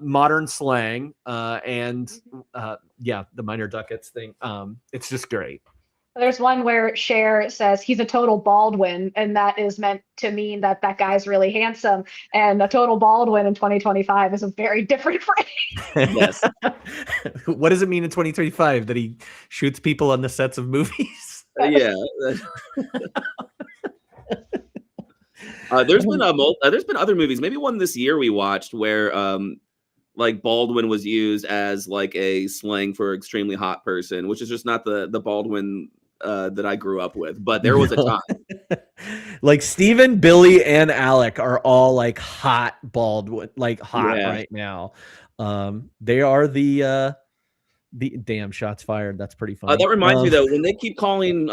modern slang and the minor ducats thing. It's just great. There's one where Cher says he's a total Baldwin, and that is meant to mean that guy's really handsome. And a total Baldwin in 2025 is a very different phrase. Yes. What does it mean in 2025? That he shoots people on the sets of movies? Yeah. There's been other movies, maybe one this year we watched where like Baldwin was used as like a slang for extremely hot person, which is just not the Baldwin that I grew up with, but there was a time. Like Steven, Billy, and Alec are all like hot Baldwin, like hot right now. They are the damn shots fired. That's pretty funny. That reminds me though, when they keep calling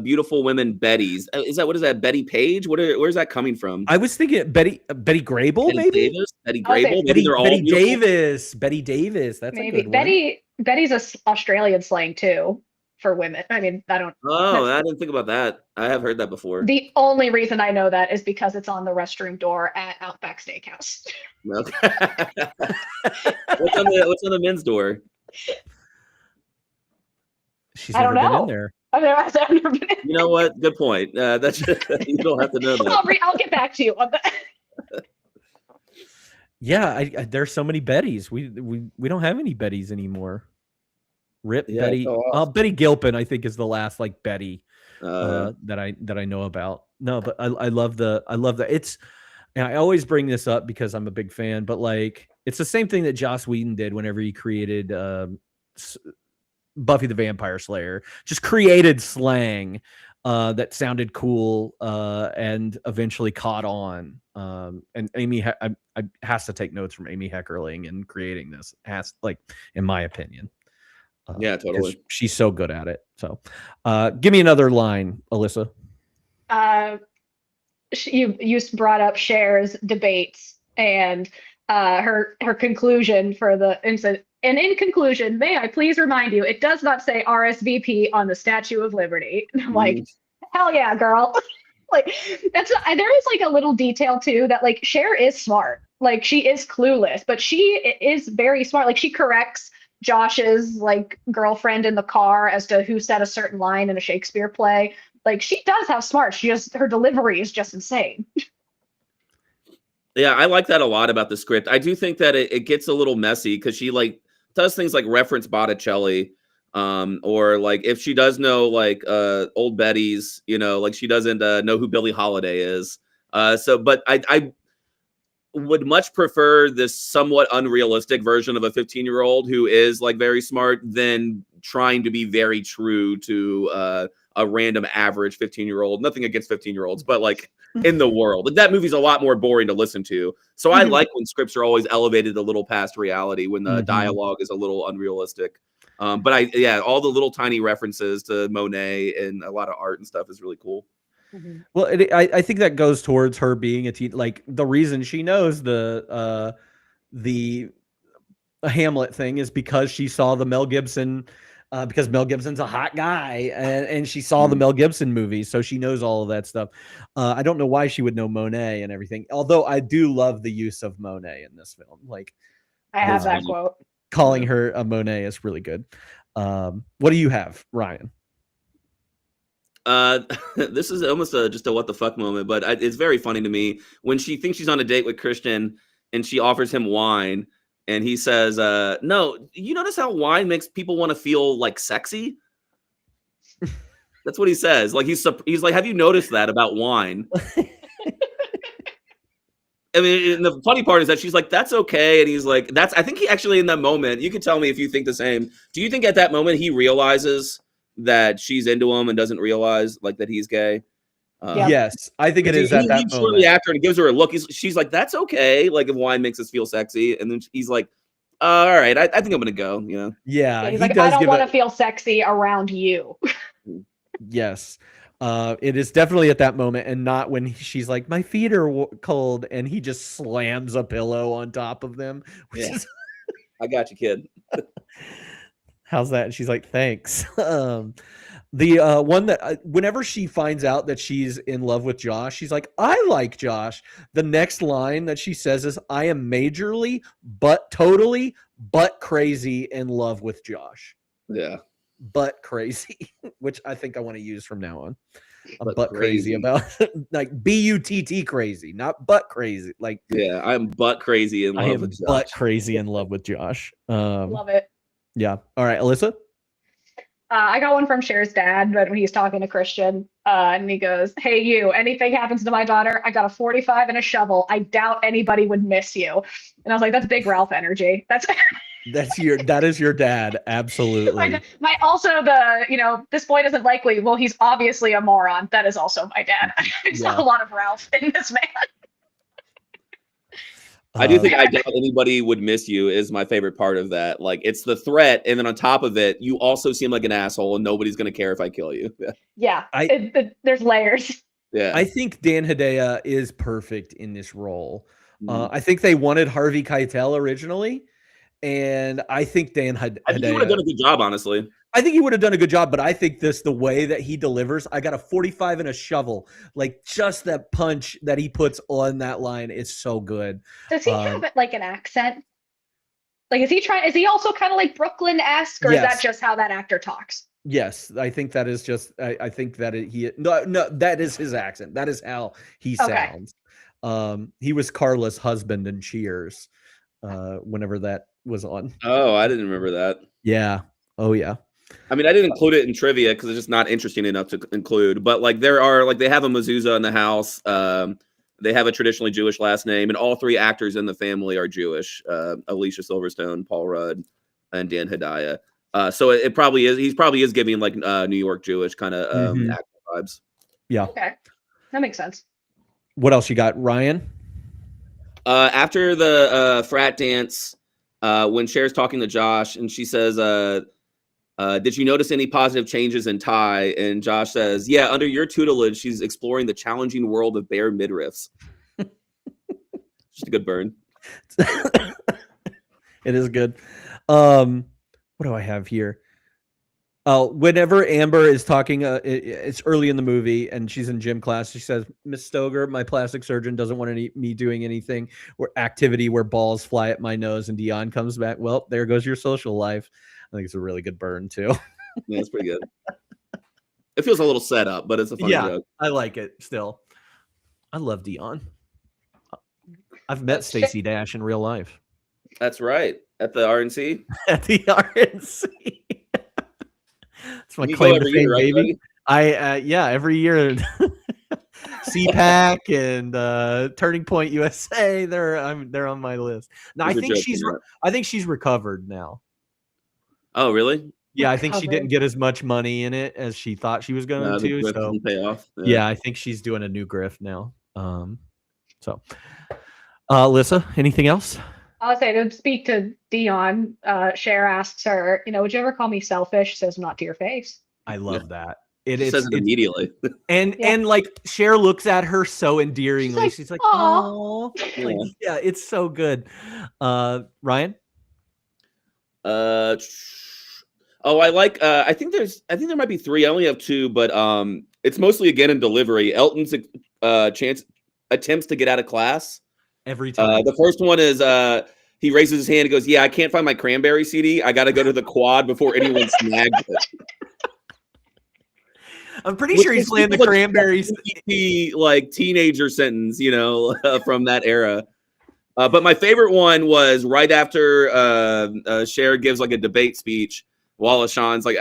beautiful women Bettys, what is that? Betty Page? Where's that coming from? I was thinking Betty Grable, maybe Davis? Betty Grable. Maybe they're all Betty beautiful. Davis. Betty Davis. That's maybe a good one. Betty's a Australian slang too for women. I mean, I don't. Oh, I didn't think about that. I have heard that before. The only reason I know that is because it's on the restroom door at Outback Steakhouse. Okay. What's on the men's door? She's never been in there. I've never been in. You know what? Good point. That's you don't have to know that. I'll get back to you on that. Yeah, there's so many Bettys. We don't have any Bettys anymore. Rip Betty. Betty Gilpin, I think, is the last like Betty that I know about. No, but I love that. It's, and I always bring this up because I'm a big fan, but like it's the same thing that Joss Whedon did whenever he created Buffy the Vampire Slayer. Just created slang that sounded cool and eventually caught on. And Amy has to take notes from Amy Heckerling in creating this. In my opinion. Yeah, 'cause totally. she's so good at it. So, give me another line, Alyssa. You brought up Cher's debates and her conclusion for the incident. And in conclusion, may I please remind you, it does not say RSVP on the Statue of Liberty. And I'm like, hell yeah, girl. Like there is like a little detail too that like Cher is smart. Like she is clueless, but she is very smart. Like she corrects Josh's like girlfriend in the car as to who said a certain line in a Shakespeare play. Like she does have smarts. She just her delivery is just insane. Yeah, I like that a lot about the script. I do think that it gets a little messy because she like does things like reference Botticelli, or like if she does know like Old Betty's, like she doesn't know who Billie Holiday is. But I would much prefer this somewhat unrealistic version of a 15-year-old who is like very smart than trying to be very true to a random average 15-year-old. Nothing against 15-year-olds, but like in the world. Like that movie's a lot more boring to listen to. So I like when scripts are always elevated a little past reality, when the dialogue is a little unrealistic. But all the little tiny references to Monet and a lot of art and stuff is really cool. Well, I think that goes towards her being a teen. Like the reason she knows the Hamlet thing is because she saw the Mel Gibson, because Mel Gibson's a hot guy, and she saw the Mel Gibson movie, so she knows all of that stuff. I don't know why she would know Monet and everything, although I do love the use of Monet in this film. Like, I have that quote. Calling her a Monet is really good. What do you have, Ryan? This is almost just a what the fuck moment, but it's very funny to me when she thinks she's on a date with Christian and she offers him wine. And he says, no, you notice how wine makes people want to feel like sexy? That's what he says. Like he's like, have you noticed that about wine? I mean, and the funny part is that she's like, that's okay. And he's like, I think he actually in that moment, you can tell me if you think the same. Do you think at that moment he realizes that she's into him and doesn't realize like that he's gay? Yes, I think it is at that moment. Shortly after, and gives her a look. She's like, "That's okay." Like if wine makes us feel sexy, and then he's like, "All right, I think I'm gonna go." Yeah, he's like, "I don't want to feel sexy around you." Yes, it is definitely at that moment, and not when she's like, "My feet are cold," and he just slams a pillow on top of them. I got you, kid. How's that? And she's like, "Thanks." The one that whenever she finds out that she's in love with Josh, she's like, I like Josh. The next line that she says is, I am majorly, but totally, but crazy in love with Josh. Yeah. But crazy, which I think I want to use from now on. I'm but crazy about like BUTT crazy, not butt crazy. Like, yeah, I'm butt crazy in love with Josh. Butt crazy in love with Josh. Love it. Yeah. All right, Alyssa. I got one from Cher's dad, but when he's talking to Christian, and he goes, "Hey, you, anything happens to my daughter, I got a 45 and a shovel. I doubt anybody would miss you." And I was like, that's big Ralph energy. That is your dad. Absolutely. My also this point isn't likely. Well, he's obviously a moron. That is also my dad. I saw a lot of Ralph in this man. I do think I doubt anybody would miss you is my favorite part of that. Like it's the threat. And then on top of it, you also seem like an asshole and nobody's going to care if I kill you. Yeah. There's layers. Yeah. I think Dan Hedaya is perfect in this role. I think they wanted Harvey Keitel originally. And I think Dan Hedaya. I think he would have done a good job, honestly. I think he would have done a good job, but I think the way that he delivers, I got a 45 and a shovel. Like just that punch that he puts on that line is so good. Does he have like an accent? Like, is he also kind of like Brooklyn-esque, or is that just how that actor talks? Yes, I think that is just, I think that no, that is his accent. That is how he sounds. He was Carla's husband in Cheers, whenever that was on. Oh, I didn't remember that. Yeah. Oh, yeah. I mean, I didn't include it in trivia because it's just not interesting enough to include. But like, there are like they have a mezuzah in the house. They have a traditionally Jewish last name, and all three actors in the family are Jewish: Alicia Silverstone, Paul Rudd, and Dan Hedaya. So it probably is. He probably is giving like New York Jewish kind of actor vibes. Yeah. Okay, that makes sense. What else you got, Ryan? After the frat dance, when Cher's talking to Josh, and she says, Did you notice any positive changes in Ty? And Josh says, yeah, under your tutelage, she's exploring the challenging world of bare midriffs. Just a good burn. It is good. What do I have here? Oh, whenever Amber is talking, it's early in the movie, and she's in gym class. She says, "Miss Stoger, my plastic surgeon doesn't want me doing anything or activity where balls fly at my nose." And Dion comes back. Well, there goes your social life. I think it's a really good burn too. Yeah, it's pretty good. It feels a little set up, but it's a funny joke. I like it still. I love Dion. I've met Stacey Dash in real life. That's right. At the RNC? At the RNC. That's my You claim go to every fame, year, right, baby. Every year. CPAC and Turning Point USA. They're on my list. Now I think she's recovered now. Oh, really? Yeah, I think she didn't get as much money in it as she thought she was going to. The So didn't pay off. Yeah, I think she's doing a new grift now. Alyssa, anything else? I'll say to speak to Dion, Cher asks her, would you ever call me selfish? She says, not to your face. I love that. It says it immediately. And like Cher looks at her so endearingly. She's like, oh, yeah, it's so good. Ryan? I like I think there might be 3. I only have 2, but it's mostly again in delivery. Elton's attempts to get out of class. Every time. The first one is he raises his hand and goes, "Yeah, I can't find my Cranberry CD. I got to go to the quad before anyone snags it." I'm pretty sure he's playing the Cranberries. Like teenager sentence, from that era. But my favorite one was right after Cher gives like a debate speech. Wallace Shawn's like,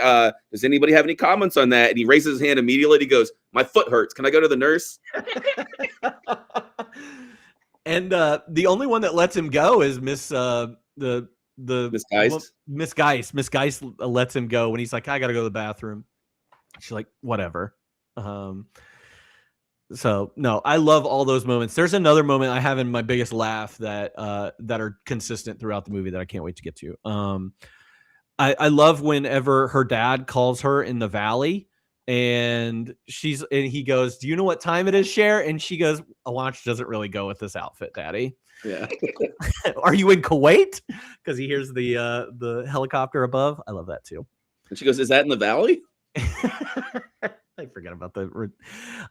does anybody have any comments on that? And he raises his hand immediately. He goes, "My foot hurts. Can I go to the nurse?" And the only one that lets him go is Miss Geist. Miss Geist. Miss Geist lets him go when he's like, "I gotta go to the bathroom." She's like, "Whatever." So no, I love all those moments. There's another moment I have in my biggest laugh that are consistent throughout the movie that I can't wait to get to. I love whenever her dad calls her in the valley. And he goes, "Do you know what time it is, Cher?" And she goes, "A watch doesn't really go with this outfit, Daddy." Yeah. Are you in Kuwait? Because he hears the helicopter above. I love that too. And she goes, "Is that in the valley?" I forget about the.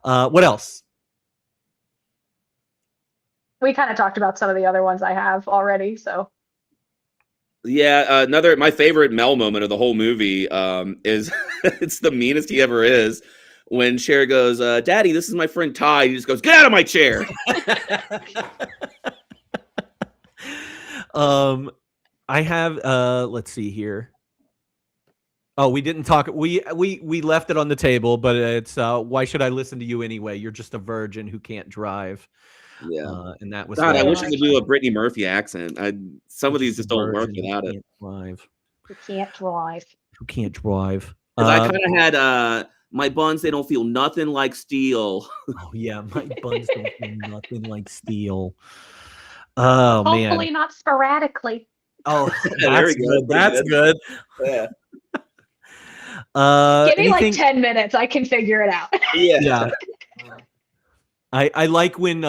What else? We kind of talked about some of the other ones I have already, so. Yeah, my favorite Mel moment of the whole movie is it's the meanest he ever is when Cher goes, "Daddy, this is my friend Ty." He just goes, "Get out of my chair." I have let's see here. Oh, we didn't talk. We left it on the table, but it's why should I listen to you anyway? You're just a virgin who can't drive. Yeah, and that was. God, I wish I could do a Brittany Murphy accent. Some of these just don't work without it. Who can't drive? Who can't drive? Because I kind of had my buns. They don't feel nothing like steel. Oh yeah, my buns don't feel nothing like steel. Oh man. Hopefully not sporadically. Oh, that's good. That's good. Yeah. Give me like 10 minutes. I can figure it out. Yeah. I like when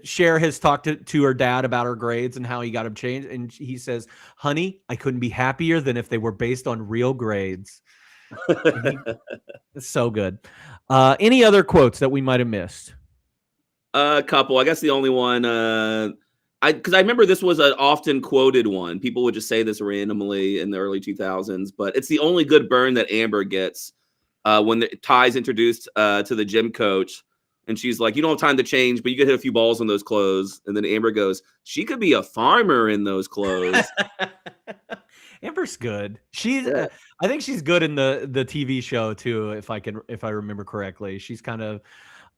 Cher has talked to her dad about her grades and how he got them changed. And he says, "Honey, I couldn't be happier than if they were based on real grades." It's so good. Any other quotes that we might have missed? A couple. I guess the only one, because I remember this was an often quoted one. People would just say this randomly in the early 2000s, but it's the only good burn that Amber gets when Ty's introduced to the gym coach. And she's like, "You don't have time to change, but you could hit a few balls on those clothes." And then Amber goes, "She could be a farmer in those clothes." Amber's good. I think she's good in the TV show too. If I remember correctly, she's kind of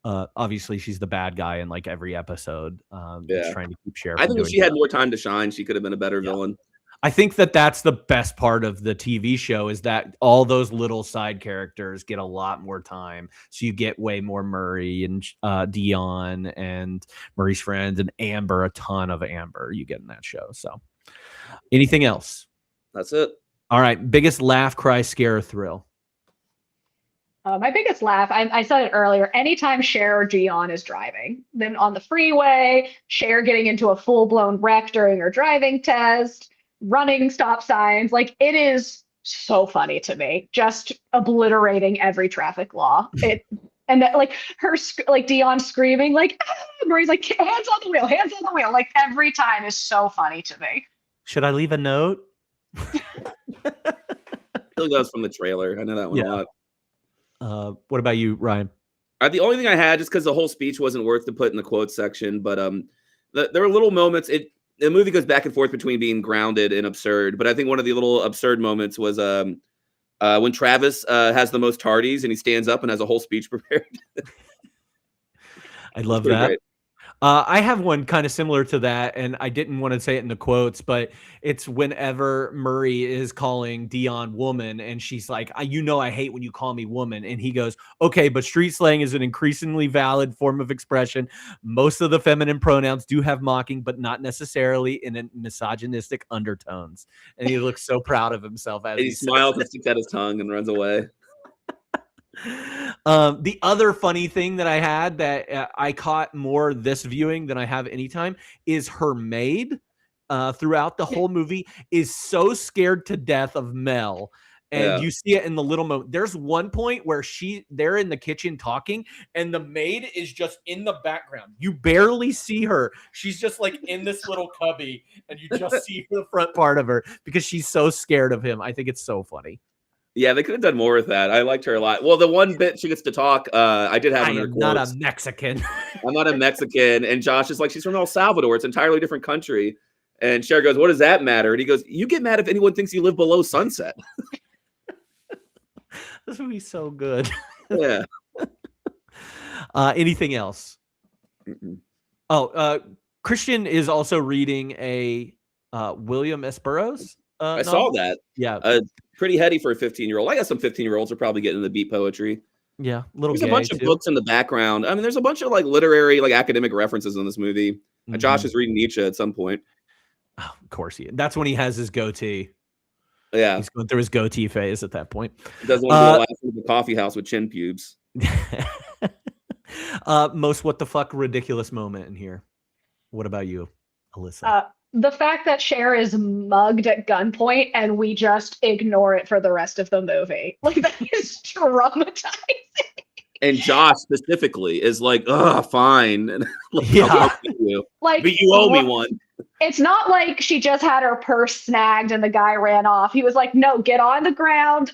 obviously she's the bad guy in like every episode. Just trying to keep Cher. I think if she had more time to shine, she could have been a better villain. I think that's the best part of the TV show is that all those little side characters get a lot more time. So you get way more Murray and Dion and Murray's friends and Amber, a ton of Amber you get in that show. So anything else? That's it. All right, biggest laugh, cry, scare, or thrill. My biggest laugh, I said it earlier, anytime Cher or Dion is driving. Then on the freeway, Cher getting into a full-blown wreck during her driving test, running stop signs. Like, it is so funny to me, just obliterating every traffic law. And that, like, like Dion screaming, like, ah! Marie's like, hands on the wheel, hands on the wheel. Like, every time is so funny to me. Should I leave a note? Still goes from the trailer. I know that one a lot. What about you, Ryan? The only thing I had, just because the whole speech wasn't worth to put in the quotes section, but there were little moments. The movie goes back and forth between being grounded and absurd, but I think one of the little absurd moments was when Travis has the most tardies and he stands up and has a whole speech prepared. I love that. Great. I have one kind of similar to that, and I didn't want to say it in the quotes, but it's whenever Murray is calling Dion woman, and she's like, I hate when you call me woman. And he goes, okay, but street slang is an increasingly valid form of expression. Most of the feminine pronouns do have mocking, but not necessarily in misogynistic undertones. And he looks so proud of himself. As he smiles and sticks out his tongue and runs away. The other funny thing that I had that I caught more this viewing than I have anytime is her maid throughout the whole movie is so scared to death of Mel. And you see it in the little moment. There's one point where they're in the kitchen talking and the maid is just in the background. You barely see her. She's just like in this little cubby and you just see the front part of her because she's so scared of him. I think it's so funny. Yeah, they could have done more with that. I liked her a lot. Well, the one bit she gets to talk, I did have. I am not a Mexican. I'm not a Mexican. And Josh is like, she's from El Salvador. It's an entirely different country. And Cher goes, what does that matter? And he goes, you get mad if anyone thinks you live below sunset. This would be so good. Yeah. Anything else? Oh, Christian is also reading a William S. Burroughs. I saw that. Yeah. Pretty heady for a 15-year-old. I guess some 15-year-olds are probably getting into beat poetry. Yeah. There's a bunch of books in the background. I mean, there's a bunch of like literary, like academic references in this movie. Josh is reading Nietzsche at some point. Oh, of course that's when he has his goatee. Yeah. He's going through his goatee phase at that point. He doesn't want to go to the coffee house with chin pubes. Most what the fuck ridiculous moment in here. What about you, Alyssa? The fact that Cher is mugged at gunpoint and we just ignore it for the rest of the movie. Like, that is traumatizing. And Josh specifically is like, oh, fine. Yeah. Like, but you owe me one. It's not like she just had her purse snagged and the guy ran off. He was like, no, get on the ground.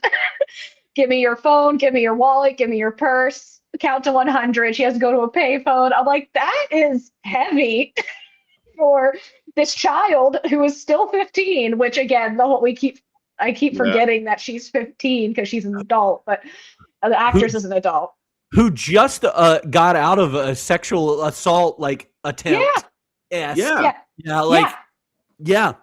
Give me your phone. Give me your wallet. Give me your purse. Count to 100. She has to go to a payphone. I'm like, that is heavy for this child who is still 15, which again, I keep forgetting that she's 15 because she's an adult, but the actress is an adult. Who just got out of a sexual assault like attempt. Yeah.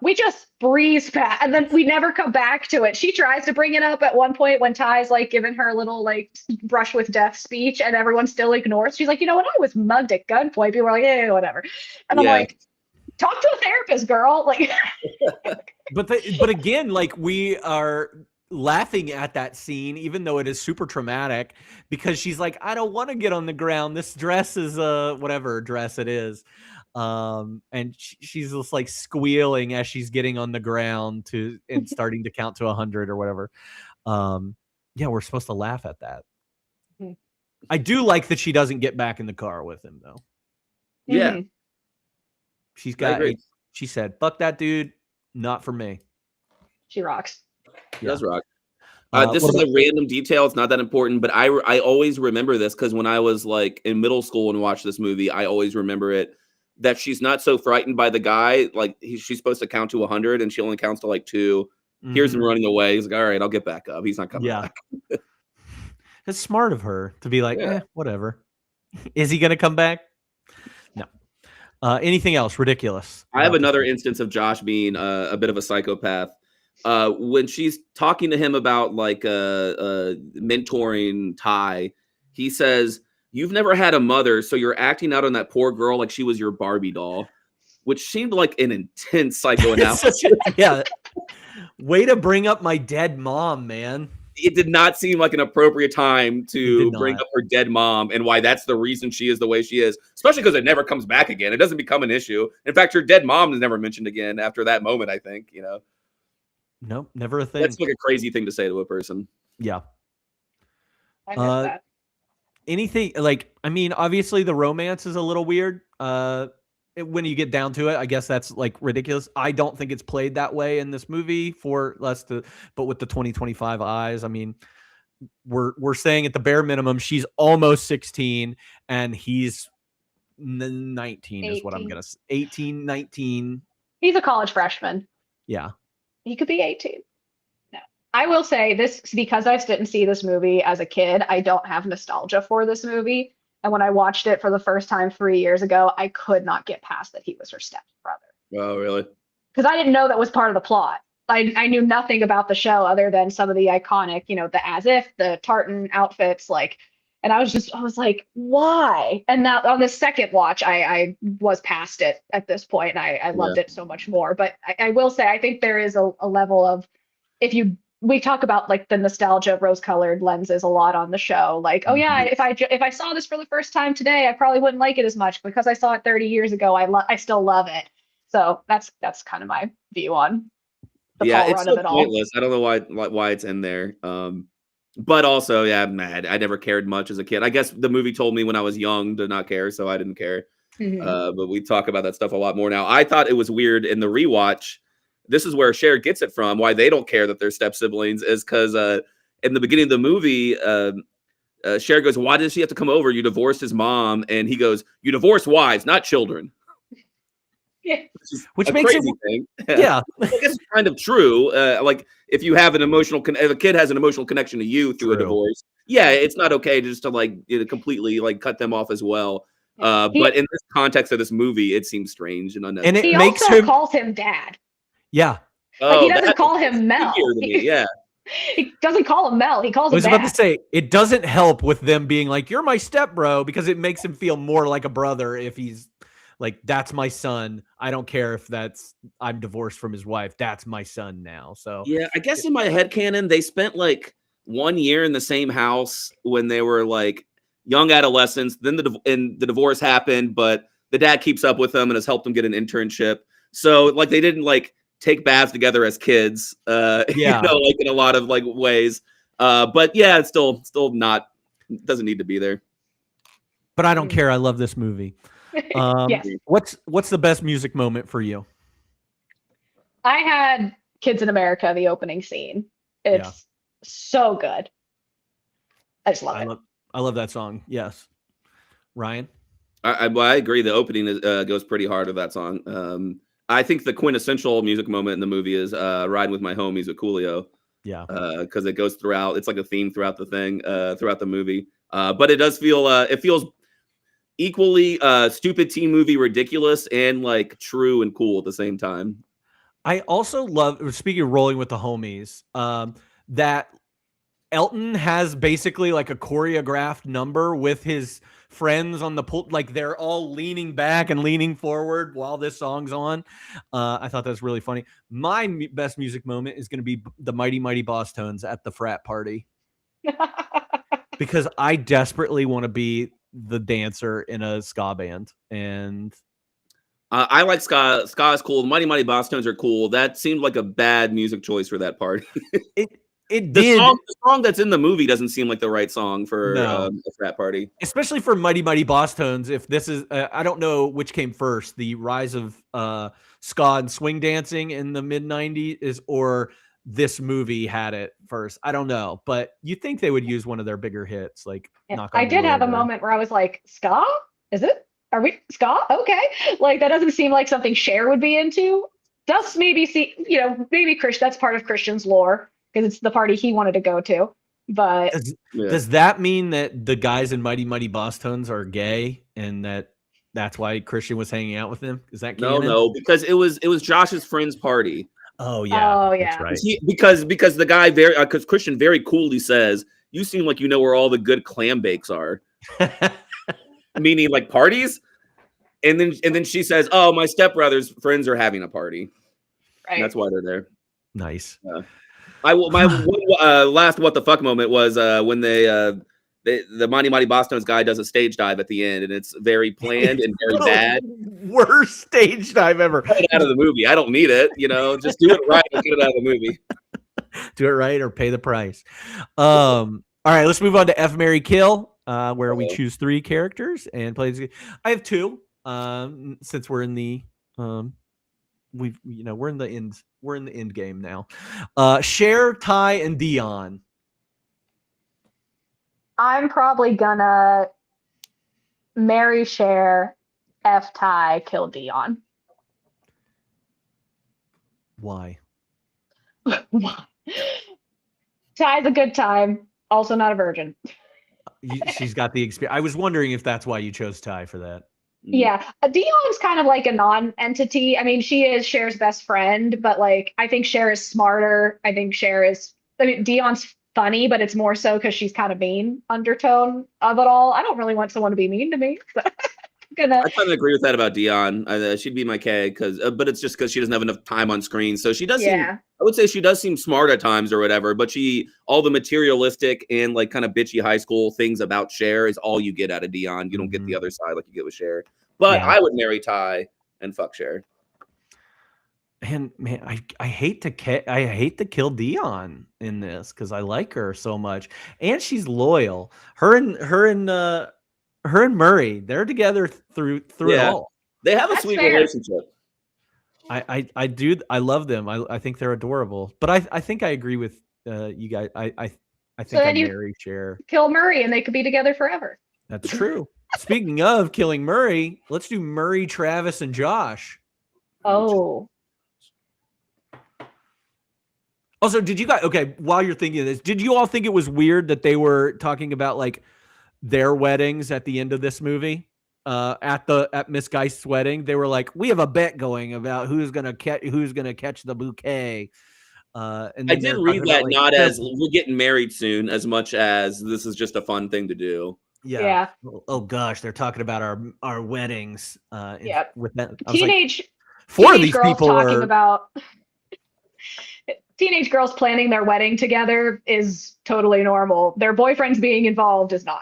We just breeze past, and then we never come back to it. She tries to bring it up at one point when Ty's like giving her little like brush with death speech, and everyone still ignores. She's like, when I was mugged at gunpoint, people were like, yeah, whatever. And I'm like, talk to a therapist, girl. Like, but again, like we are laughing at that scene, even though it is super traumatic, because she's like, I don't want to get on the ground. This dress is whatever dress it is. And she's just like squealing as she's getting on the ground and starting to count to 100 or whatever. Yeah, we're supposed to laugh at that. I do like that she doesn't get back in the car with him though. Yeah. She said, fuck that dude. Not for me. She rocks. She does rock. This is a random detail. It's not that important, but I always remember this because when I was like in middle school and watched this movie, I always remember it. That she's not so frightened by the guy. Like she's supposed to count to 100 and she only counts to like 2. Here's him running away. He's like, all right, I'll get back up. He's not coming back. It's smart of her to be like, whatever. Is he going to come back? No. Anything else ridiculous? I have another instance of Josh being a bit of a psychopath. When she's talking to him about like mentoring Ty, he says, you've never had a mother, so you're acting out on that poor girl like she was your Barbie doll, which seemed like an intense psychoanalysis. Way to bring up my dead mom, man. It did not seem like an appropriate time to bring not. up her dead mom and why that's the reason she is the way she is, especially because it never comes back again. It doesn't become an issue. In fact, her dead mom is never mentioned again after that moment, I think, Nope, never a thing. That's like a crazy thing to say to a person. Yeah. I missed that. Anything I mean, obviously the romance is a little weird. When you get down to it, I guess that's like ridiculous. I don't think it's played that way in this movie but with the 2025 eyes, I mean, we're saying at the bare minimum, she's almost 16 and he's 19 is what I'm going to say. 18, 19. He's a college freshman. Yeah. He could be 18. No. I will say this because I didn't see this movie as a kid. I don't have nostalgia for this movie. And when I watched it for the first time 3 years ago, I could not get past that he was her stepbrother. Oh, really? Because I didn't know that was part of the plot. I knew nothing about the show other than some of the iconic, the as if, the tartan outfits, and I was like, why? And now on the second watch, I was past it at this point, and I loved it so much more. But I will say, I think there is a level of, we talk about like the nostalgia rose-colored lenses a lot on the show. Like, oh yeah, if I saw this for the first time today, I probably wouldn't like it as much because I saw it 30 years ago. I still love it. So that's kind of my view on the Paul it's run so of it all. pointless. I don't know why it's in there. But also, yeah, I'm mad. I never cared much as a kid. I guess the movie told me when I was young to not care, so I didn't care. But we talk about that stuff a lot more now. I thought it was weird in the rewatch. This is where Cher gets it from. Why they don't care that they're step siblings is because in the beginning of the movie, Cher goes, "Why does she have to come over? You divorced his mom," and he goes, "You divorce wives, not children." Yeah. Which makes it thing. Yeah. I guess it's kind of true. Like if you have if a kid has an emotional connection to you through a divorce, it's not okay just to completely cut them off as well. But in this context of this movie, it seems strange and unnecessary. And he also calls him dad. Yeah. He doesn't call him Mel. Yeah. He doesn't call him Mel. He calls him dad. I was about to say, it doesn't help with them being like, "You're my stepbro," because it makes him feel more like a brother if he's like, "That's my son. I don't care if I'm divorced from his wife. That's my son now." So yeah, I guess in my headcanon, they spent 1 year in the same house when they were young adolescents. Then the divorce happened, but the dad keeps up with them and has helped them get an internship. So they didn't take baths together as kids. In a lot of ways. But yeah, it's still not, doesn't need to be there. But I don't care. I love this movie. Yes. What's the best music moment for you? I had Kids in America, the opening scene. It's so good. I just love it. I love that song. Yes. Ryan? I agree. The opening goes pretty hard with that song. I think the quintessential music moment in the movie is "Riding with My Homies" with Coolio. Yeah. Because it goes throughout. It's like a theme throughout the thing, throughout the movie. But it does feel, it feels equally stupid teen movie ridiculous and true and cool at the same time. I also love, speaking of rolling with the homies, that Elton has basically a choreographed number with his friends on the pool. They're all leaning back and leaning forward while this song's on. I thought that was really funny. My best music moment is going to be the Mighty Mighty Boss Tones at the frat party. Because I desperately want to be the dancer in a ska band. And I like ska. Ska is cool. The Mighty Mighty Boss Tones are cool. That seemed like a bad music choice for that party. The song that's in the movie doesn't seem like the right song for a frat party, especially for Mighty Mighty Boss Tones. If this is, I don't know which came first, the rise of ska and swing dancing in the mid '90s, or this movie had it first. I don't know, but you think they would use one of their bigger hits, I did have a moment where I was like, ska? Is it? Are we ska? Okay, that doesn't seem like something Cher would be into. Does maybe see, maybe that's part of Christian's lore, because it's the party he wanted to go to. But does that mean that the guys in Mighty Mighty Boss Tones are gay, and that's why Christian was hanging out with them? Is that canon? No, because it was Josh's friend's party. Oh yeah, that's right. Because the guy because Christian very coolly says, "You seem like you know where all the good clam bakes are," meaning parties. And then she says, "Oh, my stepbrother's friends are having a party." Right. And that's why they're there. Nice. My last what the fuck moment was when the Mighty Mighty Boston's guy does a stage dive at the end, and it's very planned and very bad. Worst stage dive ever. Cut it out of the movie. I don't need it. Just do it right and get it out of the movie. Do it right or pay the price. All right, let's move on to F, Marry, Kill, where we choose 3 characters and play this game. I have 2. Since we're in the we're in the end game now. Cher, Ty, and Dion. I'm probably gonna marry Cher, F Ty, kill Dion. Why? Ty's a good time. Also not a virgin. She's got the experience. I was wondering if that's why you chose Ty for that. Yeah, Dion's kind of like a non-entity. I mean, she is Cher's best friend, but like I think Cher is smarter. I mean, Dion's funny, but it's more so because she's kind of mean undertone of it all. I don't really want someone to be mean to me. So I kind of agree with that about Dion. She'd be my K but it's just because she doesn't have enough time on screen. So she does seem, I would say she does seem smart at times or whatever, but all the materialistic and like kind of bitchy high school things about Cher is all you get out of Dion. You don't get the other side like you get with Cher. But I would marry Ty and fuck Cher. And man, I hate to kill Dion in this because I like her so much, and she's loyal. Her and Murray, they're together through it all. They have a sweet relationship. I love them. I think they're adorable. But I think I agree with you guys. I think I marry Cher. Kill Murray, and they could be together forever. That's true. Speaking of killing Murray, let's do Murray, Travis, and Josh. Oh. Also, while you're thinking of this, did you all think it was weird that they were talking about like their weddings at the end of this movie? At Miss Geist's wedding, they were like, "We have a bet going about who's gonna catch the bouquet." And I did read that not as we're getting married soon, as much as this is just a fun thing to do. Yeah. Oh gosh, they're talking about our weddings. With that, teenage 4 of these girls people talking are about. Teenage girls planning their wedding together is totally normal. Their boyfriends being involved is not.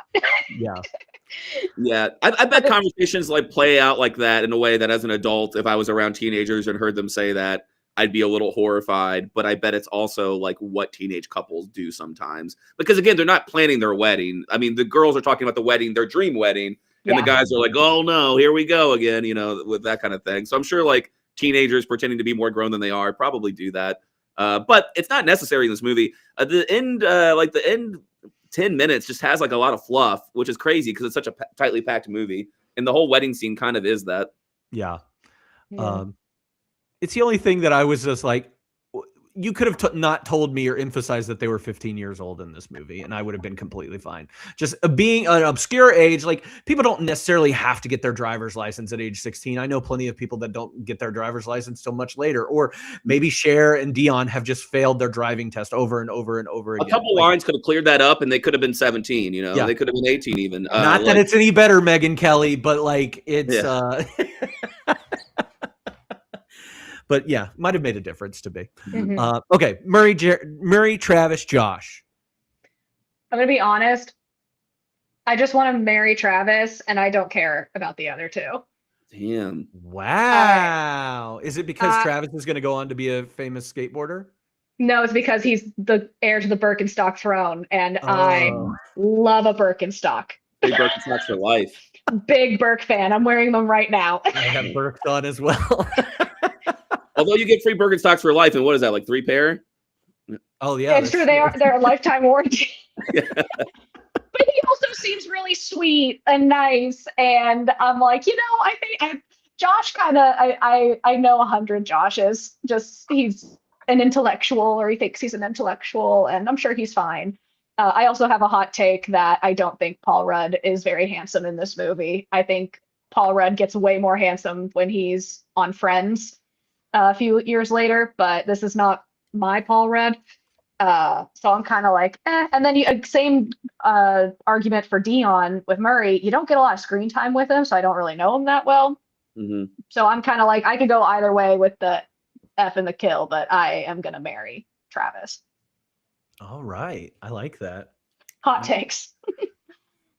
Yeah, I bet conversations like play out like that in a way that as an adult, if I was around teenagers and heard them say that, I'd be a little horrified. But I bet it's also like what teenage couples do sometimes. Because again, they're not planning their wedding. I mean, the girls are talking about the wedding, their dream wedding. And the guys are like, oh no, here we go again, with that kind of thing. So I'm sure like teenagers pretending to be more grown than they are probably do that. But it's not necessary in this movie. The end 10 minutes just has like a lot of fluff, which is crazy because it's such a tightly packed movie. And the whole wedding scene kind of is that. Yeah. It's the only thing that I was just like, you could have not told me or emphasized that they were 15 years old in this movie, and I would have been completely fine. Just being an obscure age, like people don't necessarily have to get their driver's license at age 16. I know plenty of people that don't get their driver's license till much later, or maybe Cher and Dion have just failed their driving test over and over and over again. A couple lines could have cleared that up, and they could have been 17. They could have been 18 even. Not that it's any better, Megyn Kelly, but like it's. But yeah, might have made a difference to me. Okay, Murray, Travis, Josh. I'm gonna be honest. I just want to marry Travis, and I don't care about the other 2. Damn! Wow. Is it because Travis is going to go on to be a famous skateboarder? No, it's because he's the heir to the Birkenstock throne, and I love a Birkenstock. Big Birkenstocks for life. Big Birk fan. I'm wearing them right now. I have Birks on as well. Although you get free Birkenstocks for life, and what is that, like 3 pair? Oh yeah, it's true. They're a lifetime warranty. But he also seems really sweet and nice, and I'm like, I think Josh kind of. I know 100 Joshes. Just he's an intellectual, or he thinks he's an intellectual, and I'm sure he's fine. I also have a hot take that I don't think Paul Rudd is very handsome in this movie. I think Paul Rudd gets way more handsome when he's on Friends a few years later, but this is not my Paul Rudd. So I'm kind of like, eh. And then same argument for Dion with Murray. You don't get a lot of screen time with him, so I don't really know him that well. So I'm kind of like, I could go either way with the F in the kill, but I am gonna marry Travis. All right. I like that. Hot takes.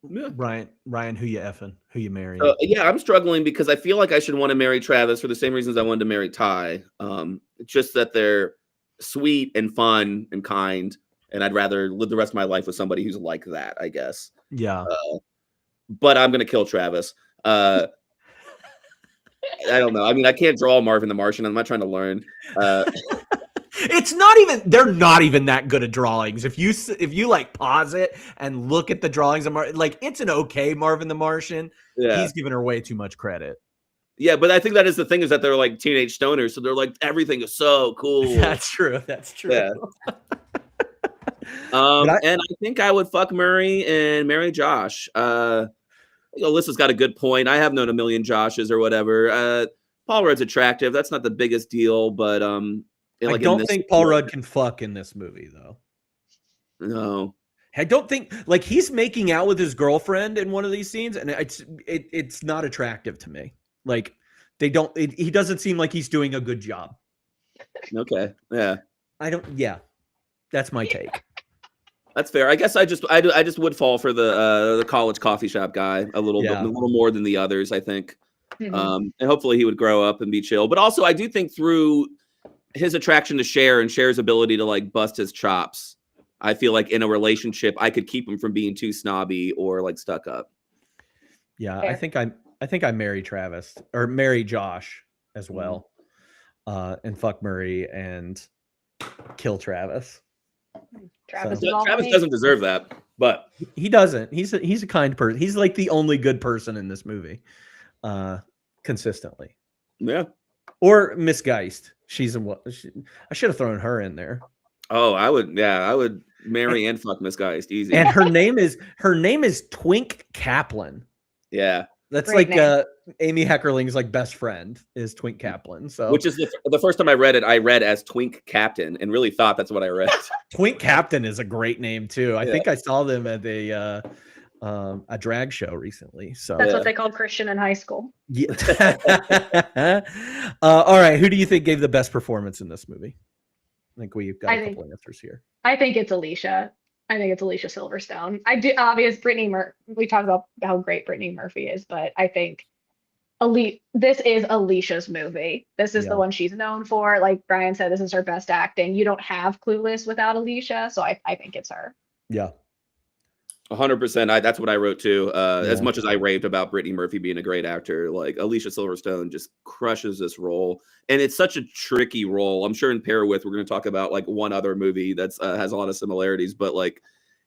Yeah. Ryan, who you effing? Who you marrying? Yeah, I'm struggling because I feel like I should want to marry Travis for the same reasons I wanted to marry Ty. It's just that they're sweet and fun and kind, and I'd rather live the rest of my life with somebody who's like that, I guess. Yeah. But I'm gonna kill Travis. I don't know. I mean, I can't draw Marvin the Martian. I'm not trying to learn. It's not even, they're not even that good at drawings. If you like pause it and look at the drawings of like, it's an okay Marvin the Martian. Yeah. He's giving her way too much credit. Yeah, but I think that is the thing, is that they're like teenage stoners, so they're like, everything is so cool. That's true. Yeah. And I think I would fuck Murray and marry Josh. Alyssa's got a good point. I have known a million Joshes or whatever. Paul Rudd's attractive. That's not the biggest deal, but I don't think Paul Rudd can fuck in this movie, though. No. I don't think, like, he's making out with his girlfriend in one of these scenes, and it's not attractive to me. Like, he doesn't seem like he's doing a good job. Okay. Yeah. Yeah. That's my take. That's fair. I guess I just would fall for the college coffee shop guy a little bit, a little more than the others, I think. Mhm. And hopefully he would grow up and be chill. But also, I do think through his attraction to Cher and Cher's ability to like bust his chops, I feel like in a relationship I could keep him from being too snobby or like stuck up. Yeah, I think I marry Travis or marry Josh as well, and fuck Murray and kill Travis. Travis doesn't deserve that, but he doesn't. He's a kind person. He's like the only good person in this movie, consistently. Yeah. Or Miss Geist. I should have thrown her in there. Oh, I would marry and fuck Miss Geist easy. And her name is Twink Kaplan. Yeah. That's Great like name. Amy Heckerling's like best friend is Twink Kaplan. So which is the first time I read it, I read as Twink Captain and really thought that's what I read. Twink Captain is a great name too. I think I saw them at a drag show recently. So that's what they called Christian in high school. Yeah. All right. Who do you think gave the best performance in this movie? I think we've got a couple answers here. I think it's Alicia. I think it's Alicia Silverstone. I do obvious Brittany we talked about how great Brittany Murphy is, but I think this is Alicia's movie. This is the one she's known for. Like Brian said, this is her best acting. You don't have Clueless without Alicia, so I think it's her. Yeah. 100%. That's what I wrote too. As much as I raved about Brittany Murphy being a great actor, like Alicia Silverstone just crushes this role, and it's such a tricky role. I'm sure in Pair With we're going to talk about like one other movie that's has a lot of similarities, but like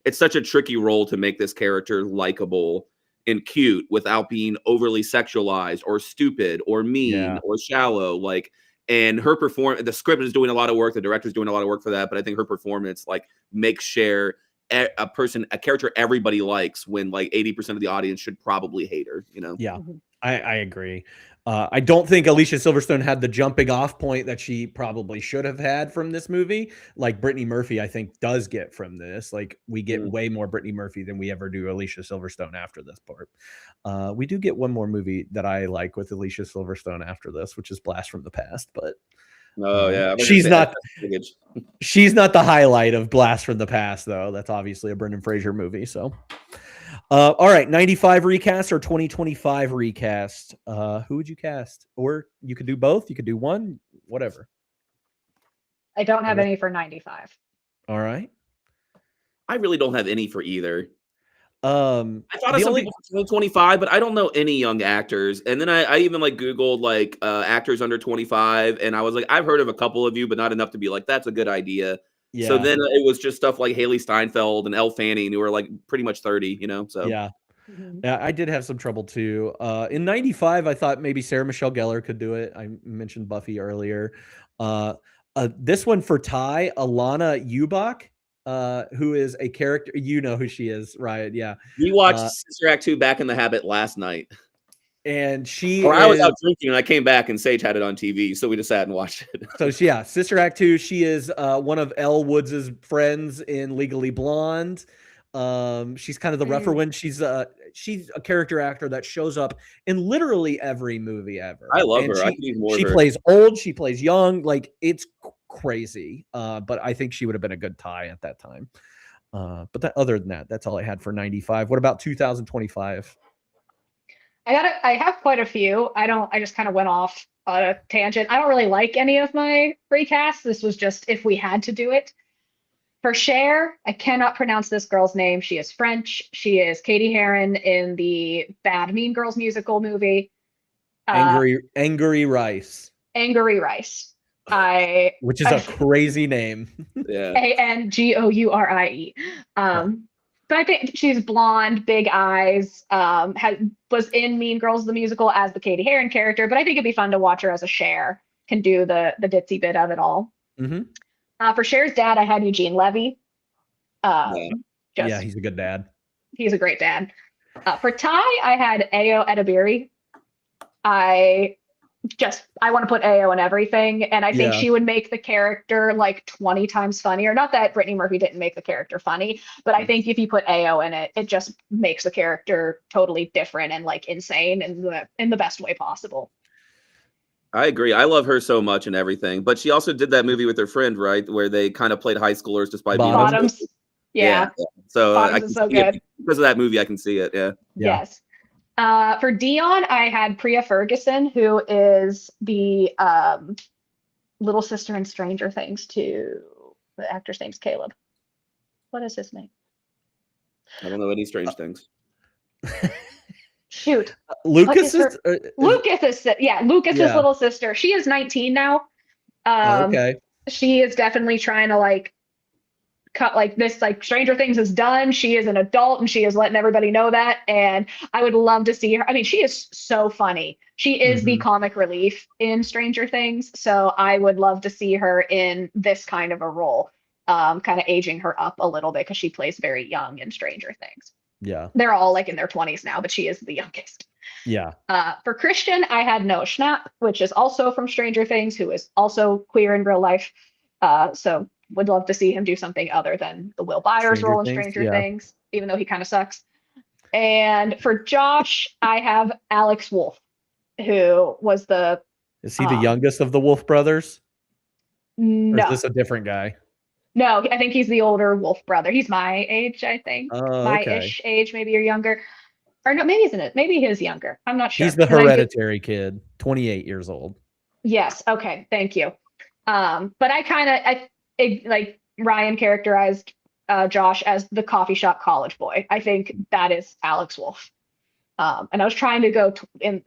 it's such a tricky role to make this character likable and cute without being overly sexualized or stupid or mean or shallow. Like, and her the script is doing a lot of work, the director's doing a lot of work for that, but I think her performance like makes Cher a character everybody likes when like 80% of the audience should probably hate her, you know? Yeah, I agree. I don't think Alicia Silverstone had the jumping off point that she probably should have had from this movie. Like Brittany Murphy, I think does get from this. Like we get way more Brittany Murphy than we ever do Alicia Silverstone after this part. We do get one more movie that I like with Alicia Silverstone after this, which is Blast from the Past, but she's not the highlight of Blast from the Past, though. That's obviously a Brendan Fraser movie. So, all right, 95 recast or 2025 recast. Who would you cast? Or you could do both. You could do one, whatever. I don't have any for 95. All right. I really don't have any for either. I thought of some people for 2025, but I don't know any young actors. And then I even like Googled like actors under 25, and I was like, I've heard of a couple of you, but not enough to be like, that's a good idea. Yeah. So then it was just stuff like Haley Steinfeld and Elle Fanning, who are like pretty much 30, you know? So yeah. Yeah, I did have some trouble too. In 95, I thought maybe Sarah Michelle Gellar could do it. I mentioned Buffy earlier. This one for Ty, Alana Ubach. Who is a character, you know who she is, right? Yeah. We watched Sister Act 2 Back in the Habit last night. And I was out drinking and I came back and Sage had it on TV, so we just sat and watched it. So yeah, Sister Act 2, she is one of Elle Woods' friends in Legally Blonde. She's kind of the rougher one. She's she's a character actor that shows up in literally every movie ever. I love And her. I could use more of she her. plays old, she plays young, like it's crazy. But I think she would have been a good tie at that time. But other than that, that's all I had for 95. What about 2025? I have quite a few. I just kind of went off on a tangent. I don't really like any of my recasts. This was just if we had to do it. For Cher, I cannot pronounce this girl's name. She is French. She is Katie Heron in the bad Mean Girls musical movie. Angry Rice. Angry Rice. Which is a crazy name. Yeah. Angoure. But I think she's blonde, big eyes, was in Mean Girls the musical as the Katie Heron character, but I think it'd be fun to watch her as a Cher, can do the ditzy bit of it all. Mm-hmm. For Cher's dad, I had Eugene Levy. Yeah, he's a good dad. He's a great dad. For Ty, I had Ayo Edebiri. I want to put Ayo in everything, and I think she would make the character like 20 times funnier. Not that Brittany Murphy didn't make the character funny, but I think if you put Ayo in it, it just makes the character totally different and like insane in the best way possible. I agree. I love her so much and everything, but she also did that movie with her friend, right, where they kind of played high schoolers despite being Bottoms. Yeah. So Bottoms I can is so see good. it. Because of that movie, I can see it. Yeah. Yes. For Dion, I had Priya Ferguson, who is the little sister in Stranger Things to the actor's name's Caleb. What is his name? I don't know any strange things. Shoot. Lucas is Lucas's little sister. She is 19 now. Okay. She is definitely trying to like cut like this, like Stranger Things is done. She is an adult and she is letting everybody know that. And I would love to see her. I mean, she is so funny. She is the comic relief in Stranger Things. So I would love to see her in this kind of a role, kind of aging her up a little bit because she plays very young in Stranger Things. Yeah. They're all like in their 20s now, but she is the youngest. Yeah. For Christian, I had Noah Schnapp, which is also from Stranger Things, who is also queer in real life. So would love to see him do something other than the Will Byers role in Stranger Things, even though he kind of sucks. And for Josh, I have Alex Wolff, who was the... Is he the youngest of the Wolf brothers? No. Or is this a different guy? No, I think he's the older Wolf brother. He's my age, I think. My-ish age, maybe you're younger. Or no, maybe isn't it? Maybe he's younger. I'm not sure. He's the Hereditary kid, 28 years old. Yes. Okay. Thank you. But I like Ryan characterized Josh as the coffee shop college boy. I think that is Alex Wolff. And I was trying to go in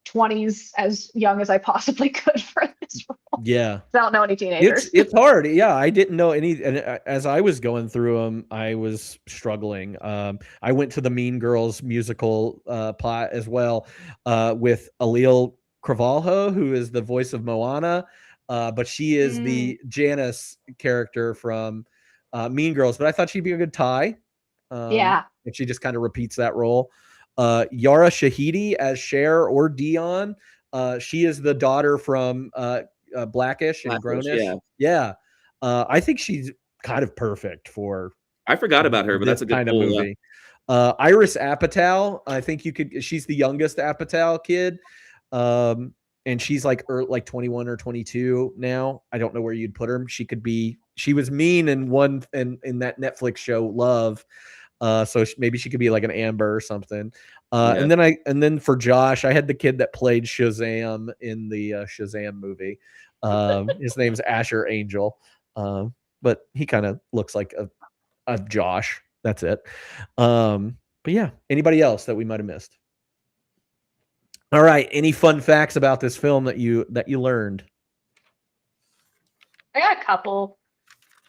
20s as young as I possibly could for this role. Yeah. I don't know any teenagers. It's hard. Yeah, I didn't know any. And as I was going through them, I was struggling. I went to the Mean Girls musical plot as well with Alil Cravalho, who is the voice of Moana, but she is the Janice character from Mean Girls. But I thought she'd be a good tie. Yeah. And she just kind of repeats that role. Yara Shahidi as Cher or Dion. She is the daughter from Blackish and Grownish. Yeah. I think she's kind of perfect for. I forgot about her, but that's a good kind of movie. Iris Apatow. I think she's the youngest Apatow kid. And she's like 21 or 22 now. I don't know where you'd put her. She was mean in that Netflix show Love. So maybe she could be like an Amber or something. And then for Josh, I had the kid that played Shazam in the Shazam movie. His name's Asher Angel. But he kind of looks like a Josh. That's it. But yeah, anybody else that we might have missed? All right. Any fun facts about this film that you learned? I got a couple.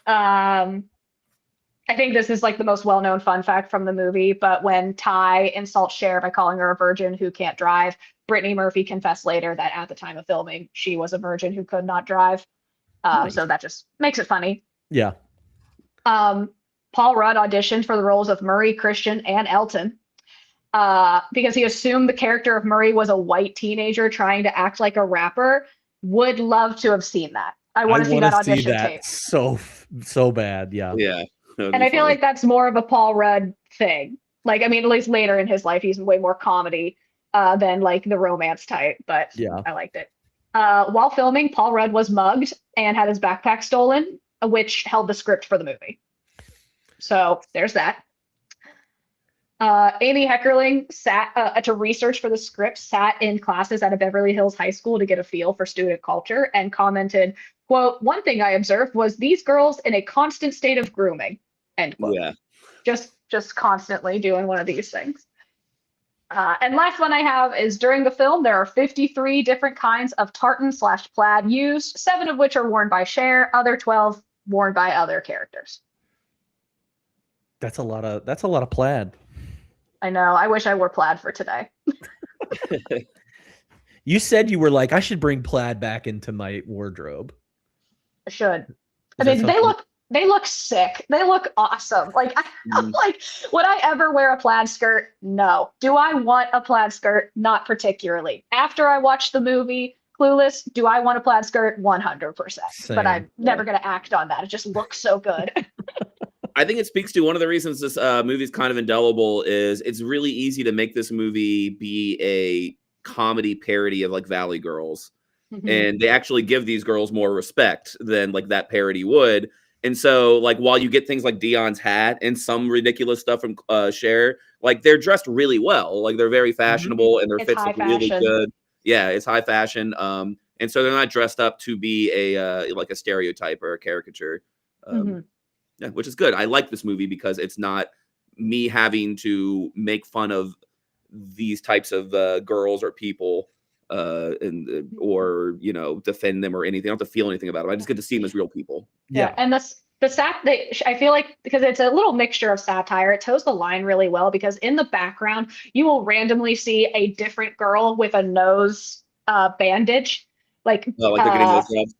I think this is like the most well-known fun fact from the movie, but when Ty insults Cher by calling her a virgin who can't drive, Brittany Murphy confessed later that at the time of filming, she was a virgin who could not drive. Nice. So that just makes it funny. Yeah. Paul Rudd auditioned for the roles of Murray, Christian, and Elton because he assumed the character of Murray was a white teenager trying to act like a rapper. Would love to have seen that. I want to see that audition tape. So bad. Yeah. Yeah. And I feel like that's more of a Paul Rudd thing. Like, I mean, at least later in his life, he's way more comedy than like the romance type, but Yeah. I liked it. While filming, Paul Rudd was mugged and had his backpack stolen, which held the script for the movie. So there's that. Amy Heckerling sat to research for the script, sat in classes at a Beverly Hills high school to get a feel for student culture, and commented, quote, "One thing I observed was these girls in a constant state of grooming," end quote. Yeah. Just constantly doing one of these things. And last one I have is during the film, there are 53 different kinds of tartan/plaid used, 7 of which are worn by Cher, other 12 worn by other characters. That's a lot of plaid. I know. I wish I wore plaid for today. You said you were like, I should bring plaid back into my wardrobe. I should. I mean, they look sick. They look awesome. Like, I'm like, would I ever wear a plaid skirt? No. Do I want a plaid skirt? Not particularly. After I watched the movie Clueless, do I want a plaid skirt? 100%. Same. But I'm never going to act on that. It just looks so good. I think it speaks to one of the reasons this movie is kind of indelible is it's really easy to make this movie be a comedy parody of like Valley Girls. And they actually give these girls more respect than like that parody would. And so like while you get things like Dion's hat and some ridiculous stuff from Cher, like they're dressed really well. Like they're very fashionable and their fits look really good. Yeah, it's high fashion. And so they're not dressed up to be a like a stereotype or a caricature. Yeah, which is good. I like this movie because it's not me having to make fun of these types of girls or people or, you know, defend them or anything. I don't have to feel anything about them. I just get to see them as real people. Yeah. And I feel like because it's a little mixture of satire, it toes the line really well because in the background, you will randomly see a different girl with a nose bandage. Like, they're getting those jobs.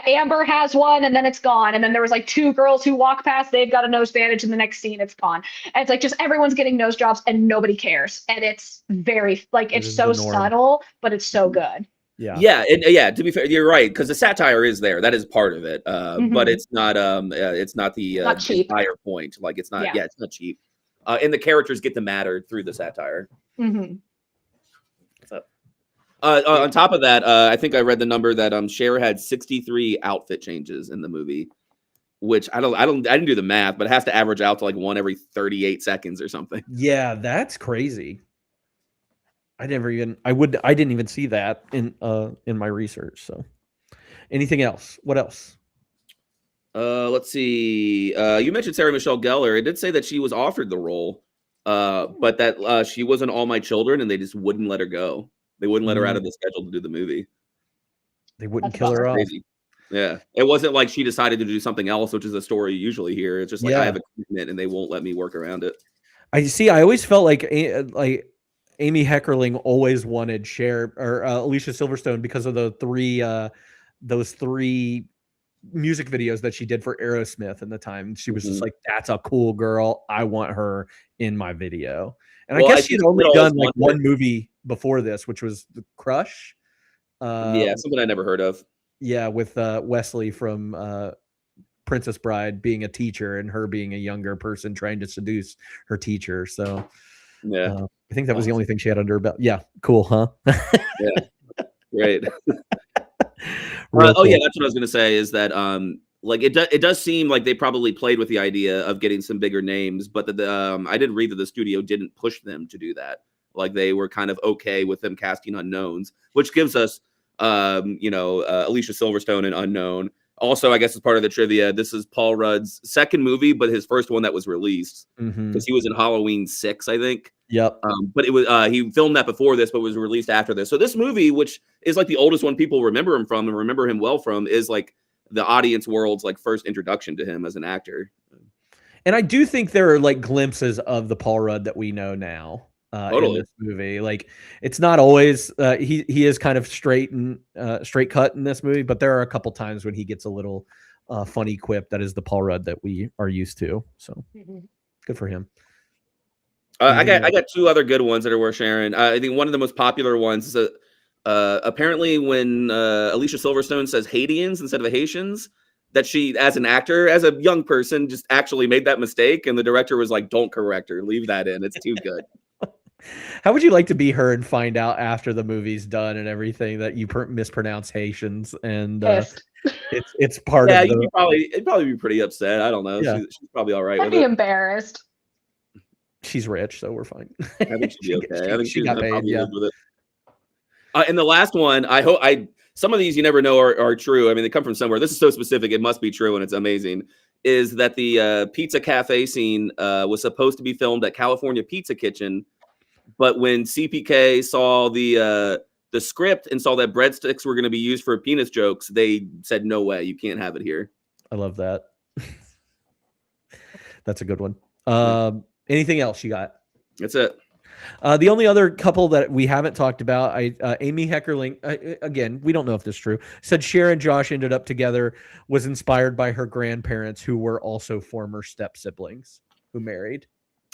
Amber has one and then it's gone. And then there was like 2 girls who walk past, they've got a nose bandage, and the next scene it's gone. And it's like just everyone's getting nose jobs and nobody cares. And it's very like it's so subtle, but it's so good. Yeah, and to be fair, you're right, because the satire is there. That is part of it. But it's not the entire point. Like it's not it's not cheap. And the characters get to matter through the satire. On top of that, I think I read the number that Cher had 63 outfit changes in the movie, which I didn't do the math, but it has to average out to like one every 38 seconds or something. Yeah, that's crazy. I didn't even see that in my research. So, anything else? What else? Let's see. You mentioned Sarah Michelle Gellar. It did say that she was offered the role, but that she was in All My Children, and they just wouldn't let her go. They wouldn't let her out of the schedule to do the movie. They wouldn't kill her off. Yeah. It wasn't like she decided to do something else, which is a story you usually hear. It's just like, I have a commitment and they won't let me work around it. I always felt like Amy Heckerling always wanted Cher or Alicia Silverstone because of those 3 music videos that she did for Aerosmith in the time. She was just like, that's a cool girl. I want her in my video. And I guess she'd only done like one movie before this, which was The Crush. Something I never heard of. Yeah, with Wesley from Princess Bride being a teacher and her being a younger person trying to seduce her teacher. So I think that was the only thing she had under her belt. Yeah, cool, huh? Yeah, great. Yeah, that's what I was gonna say is that like it does seem like they probably played with the idea of getting some bigger names, but I did read that the studio didn't push them to do that. Like they were kind of okay with them casting unknowns, which gives us Alicia Silverstone, an unknown. Also, I guess as part of the trivia, this is Paul Rudd's second movie, but his first one that was released because he was in Halloween 6, I think. Yep. But it was he filmed that before this, but was released after this. So this movie, which is like the oldest one people remember him from and remember him well from, is like the audience world's like first introduction to him as an actor. And I do think there are like glimpses of the Paul Rudd that we know now. In this movie, like it's not always he is kind of straight cut in this movie, but there are a couple times when he gets a little funny quip that is the Paul Rudd that we are used to. So good for him. I got 2 other good ones that are worth sharing. I think one of the most popular ones is apparently when Alicia Silverstone says Haitians instead of Haitians, that she, as an actor, as a young person, just actually made that mistake, and the director was like, "Don't correct her. Leave that in. It's too good." How would you like to be her and find out after the movie's done and everything that you mispronounce Haitians and it's part Yeah, of the. It'd probably be pretty upset. I don't know. Yeah. She's probably all right I'd with be it. embarrassed. She's rich, so we're fine. I think she'll be okay. I think she she's got gonna paid, probably yeah. live with it. And the last one, some of these you never know are true. I mean, they come from somewhere. This is so specific, it must be true, and it's amazing. Is that the pizza cafe scene was supposed to be filmed at California Pizza Kitchen, but when CPK saw the script and saw that breadsticks were going to be used for penis jokes, they said, "No way, you can't have it here." I love that. That's a good one. Anything else you got? That's it. The only other couple that we haven't talked about, Amy Heckerling, again, we don't know if this is true, said Cher and Josh ended up together, was inspired by her grandparents who were also former step siblings who married.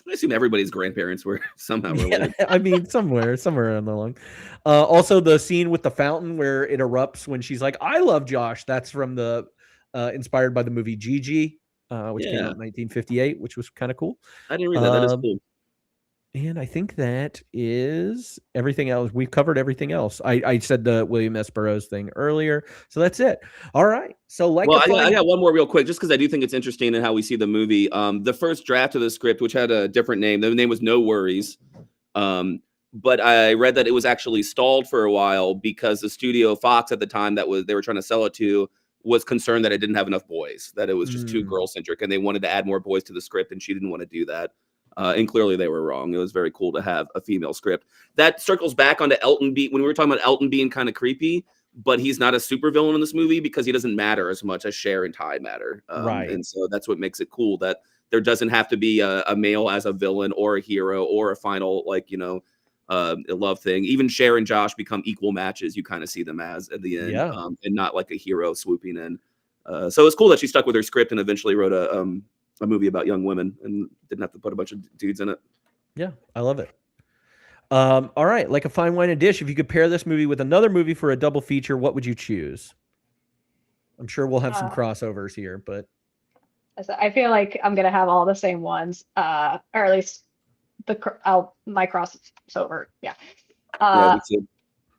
I assume everybody's grandparents were somehow related. Yeah, I mean, somewhere on the long. Also, the scene with the fountain where it erupts when she's like, "I love Josh." That's from the inspired by the movie Gigi, which came out in 1958, which was kind of cool. I didn't read that. That is cool. And I think that is everything else. We've covered everything else. I said the William S. Burroughs thing earlier, so that's it. All right. So I got one more real quick, just because I do think it's interesting in how we see the movie. The first draft of the script, which had a different name, the name was No Worries. But I read that it was actually stalled for a while because the studio Fox at the time they were trying to sell it to was concerned that it didn't have enough boys, that it was just too girl centric, and they wanted to add more boys to the script, and she didn't want to do that. And clearly they were wrong. It was very cool to have a female script. That circles back onto Elton when we were talking about Elton being kind of creepy, but he's not a supervillain in this movie because he doesn't matter as much as Cher and Ty matter. Right. And so that's what makes it cool, that there doesn't have to be a male as a villain or a hero or a final, a love thing. Even Cher and Josh become equal matches. You kind of see them as at the end, and not like a hero swooping in. So it's cool that she stuck with her script and eventually wrote a movie about young women and didn't have to put a bunch of dudes in it. Yeah, I love it. All right, like a fine wine and dish, if you could pair this movie with another movie for a double feature, what would you choose? I'm sure we'll have some crossovers here, but I feel like I'm gonna have all the same ones, or at least my crossover. Yeah.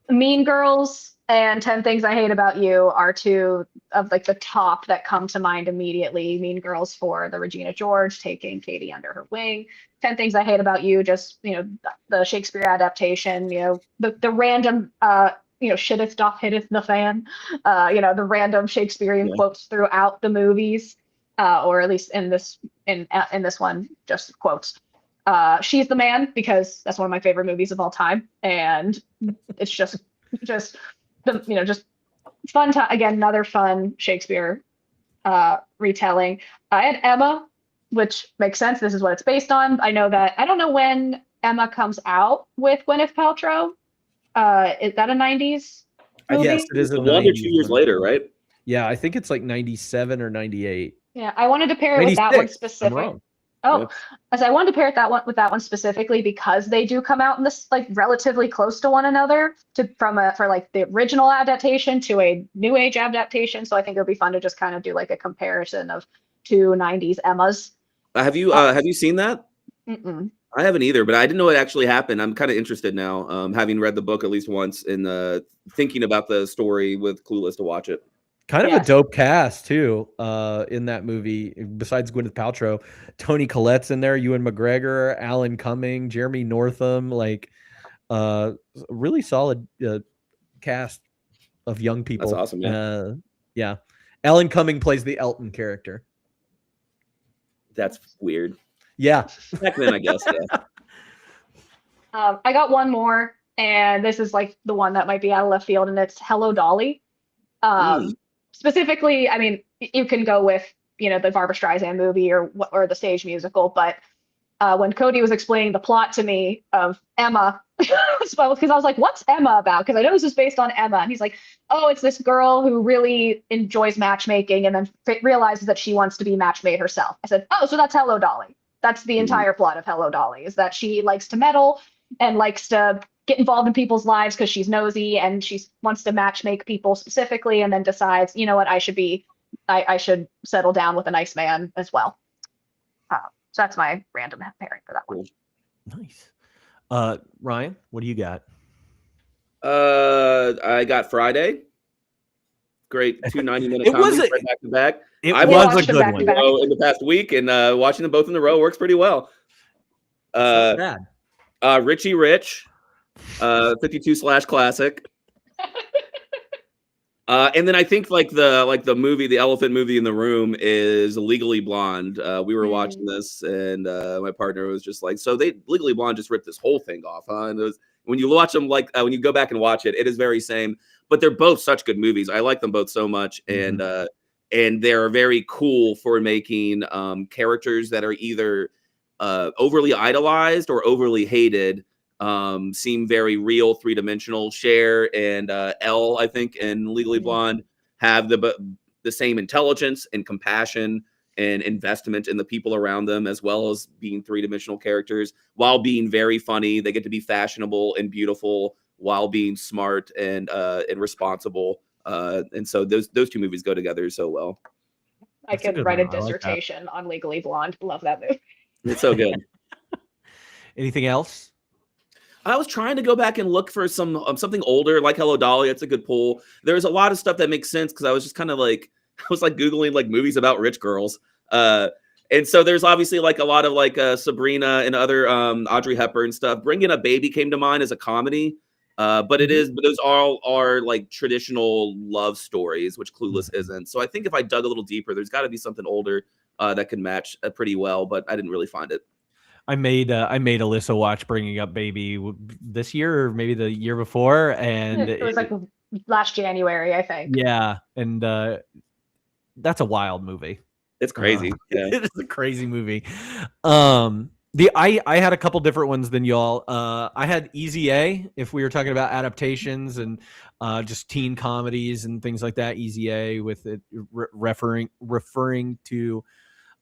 Mean Girls and 10 Things I Hate About You are two of like the top that come to mind immediately. Mean Girls for the Regina George taking Katie under her wing. 10 Things I Hate About You, just, the Shakespeare adaptation, the random, shitteth doth hitteth the fan, the random Shakespearean quotes throughout the movies, or at least in this one, just quotes. She's the Man, because that's one of my favorite movies of all time, and it's just fun time. Again, another fun Shakespeare retelling. I had Emma, which makes sense. This is what it's based on. I don't know when Emma comes out with Gwyneth Paltrow. Is that a 90s movie? Yes, it is. 1 or 2 years later, right? Yeah, I think it's like 97 or 98. Yeah, I wanted to pair it with that one specific. I'm wrong. Oh, as I wanted to pair with that one specifically because they do come out in this like relatively close to one another for like the original adaptation to a new age adaptation. So I think it would be fun to just kind of do like a comparison of two 90s Emmas. Have you seen that? Mm-mm. I haven't either, but I didn't know it actually happened. I'm kind of interested now, having read the book at least once and thinking about the story with Clueless to watch it. Kind of a dope cast too in that movie. Besides Gwyneth Paltrow, Toni Collette's in there, Ewan McGregor, Alan Cumming, Jeremy Northam, like really solid cast of young people. That's awesome. Yeah. Alan Cumming plays the Elton character. That's weird. Yeah. Back then, I guess. Yeah. I got one more, and this is like the one that might be out of left field, and it's Hello, Dolly. Specifically, I mean, you can go with, the Barbra Streisand movie or the stage musical, but when Cody was explaining the plot to me of Emma, because I was like, what's Emma about? Because I know this is based on Emma. And he's like, oh, it's this girl who really enjoys matchmaking and then realizes that she wants to be matchmade herself. I said, oh, so that's Hello, Dolly. That's the entire plot of Hello, Dolly, is that she likes to meddle and likes to get involved in people's lives because she's nosy and she wants to matchmake people specifically, and then decides, you know what, I should be I should settle down with a nice man as well. So that's my random pairing for that one. Nice. Ryan, what do you got? I got Friday. Great, 2 90-minute comedies right back to back. It I was a watched good them one in the past week, and watching them both in a row works pretty well. Not bad. Richie Rich, 52/classic. And then I think like the movie, the elephant movie in the room is Legally Blonde. We were watching this, and my partner was just like, "So they Legally Blonde just ripped this whole thing off, huh?" And it was, when you watch them, like when you go back and watch it, it is very same. But they're both such good movies. I like them both so much, and they're very cool for making characters that are either overly idolized or overly hated. Seem very real, three-dimensional. Cher and Elle, I think, and Legally Blonde have the same intelligence and compassion and investment in the people around them, as well as being three-dimensional characters while being very funny. They get to be fashionable and beautiful while being smart and responsible. And so those two movies go together so well. I could write a dissertation on Legally Blonde. Love that movie. It's so good. Anything else? I was trying to go back and look for something older, like Hello Dolly. It's a good pull. There's a lot of stuff that makes sense because I was just kind of like, I was like Googling like movies about rich girls. And so there's obviously like a lot of like Sabrina and other Audrey Hepburn stuff. Bringing a Baby came to mind as a comedy. But those all are like traditional love stories, which Clueless isn't. So I think if I dug a little deeper, there's got to be something older that could match pretty well, but I didn't really find it. I made Alyssa watch Bringing Up Baby this year or maybe the year before, and it was like last January, I think. Yeah, and that's a wild movie. It's crazy. Yeah, it's a crazy movie. I had a couple different ones than y'all. I had Easy A. If we were talking about adaptations and just teen comedies and things like that, Easy A with it referring to.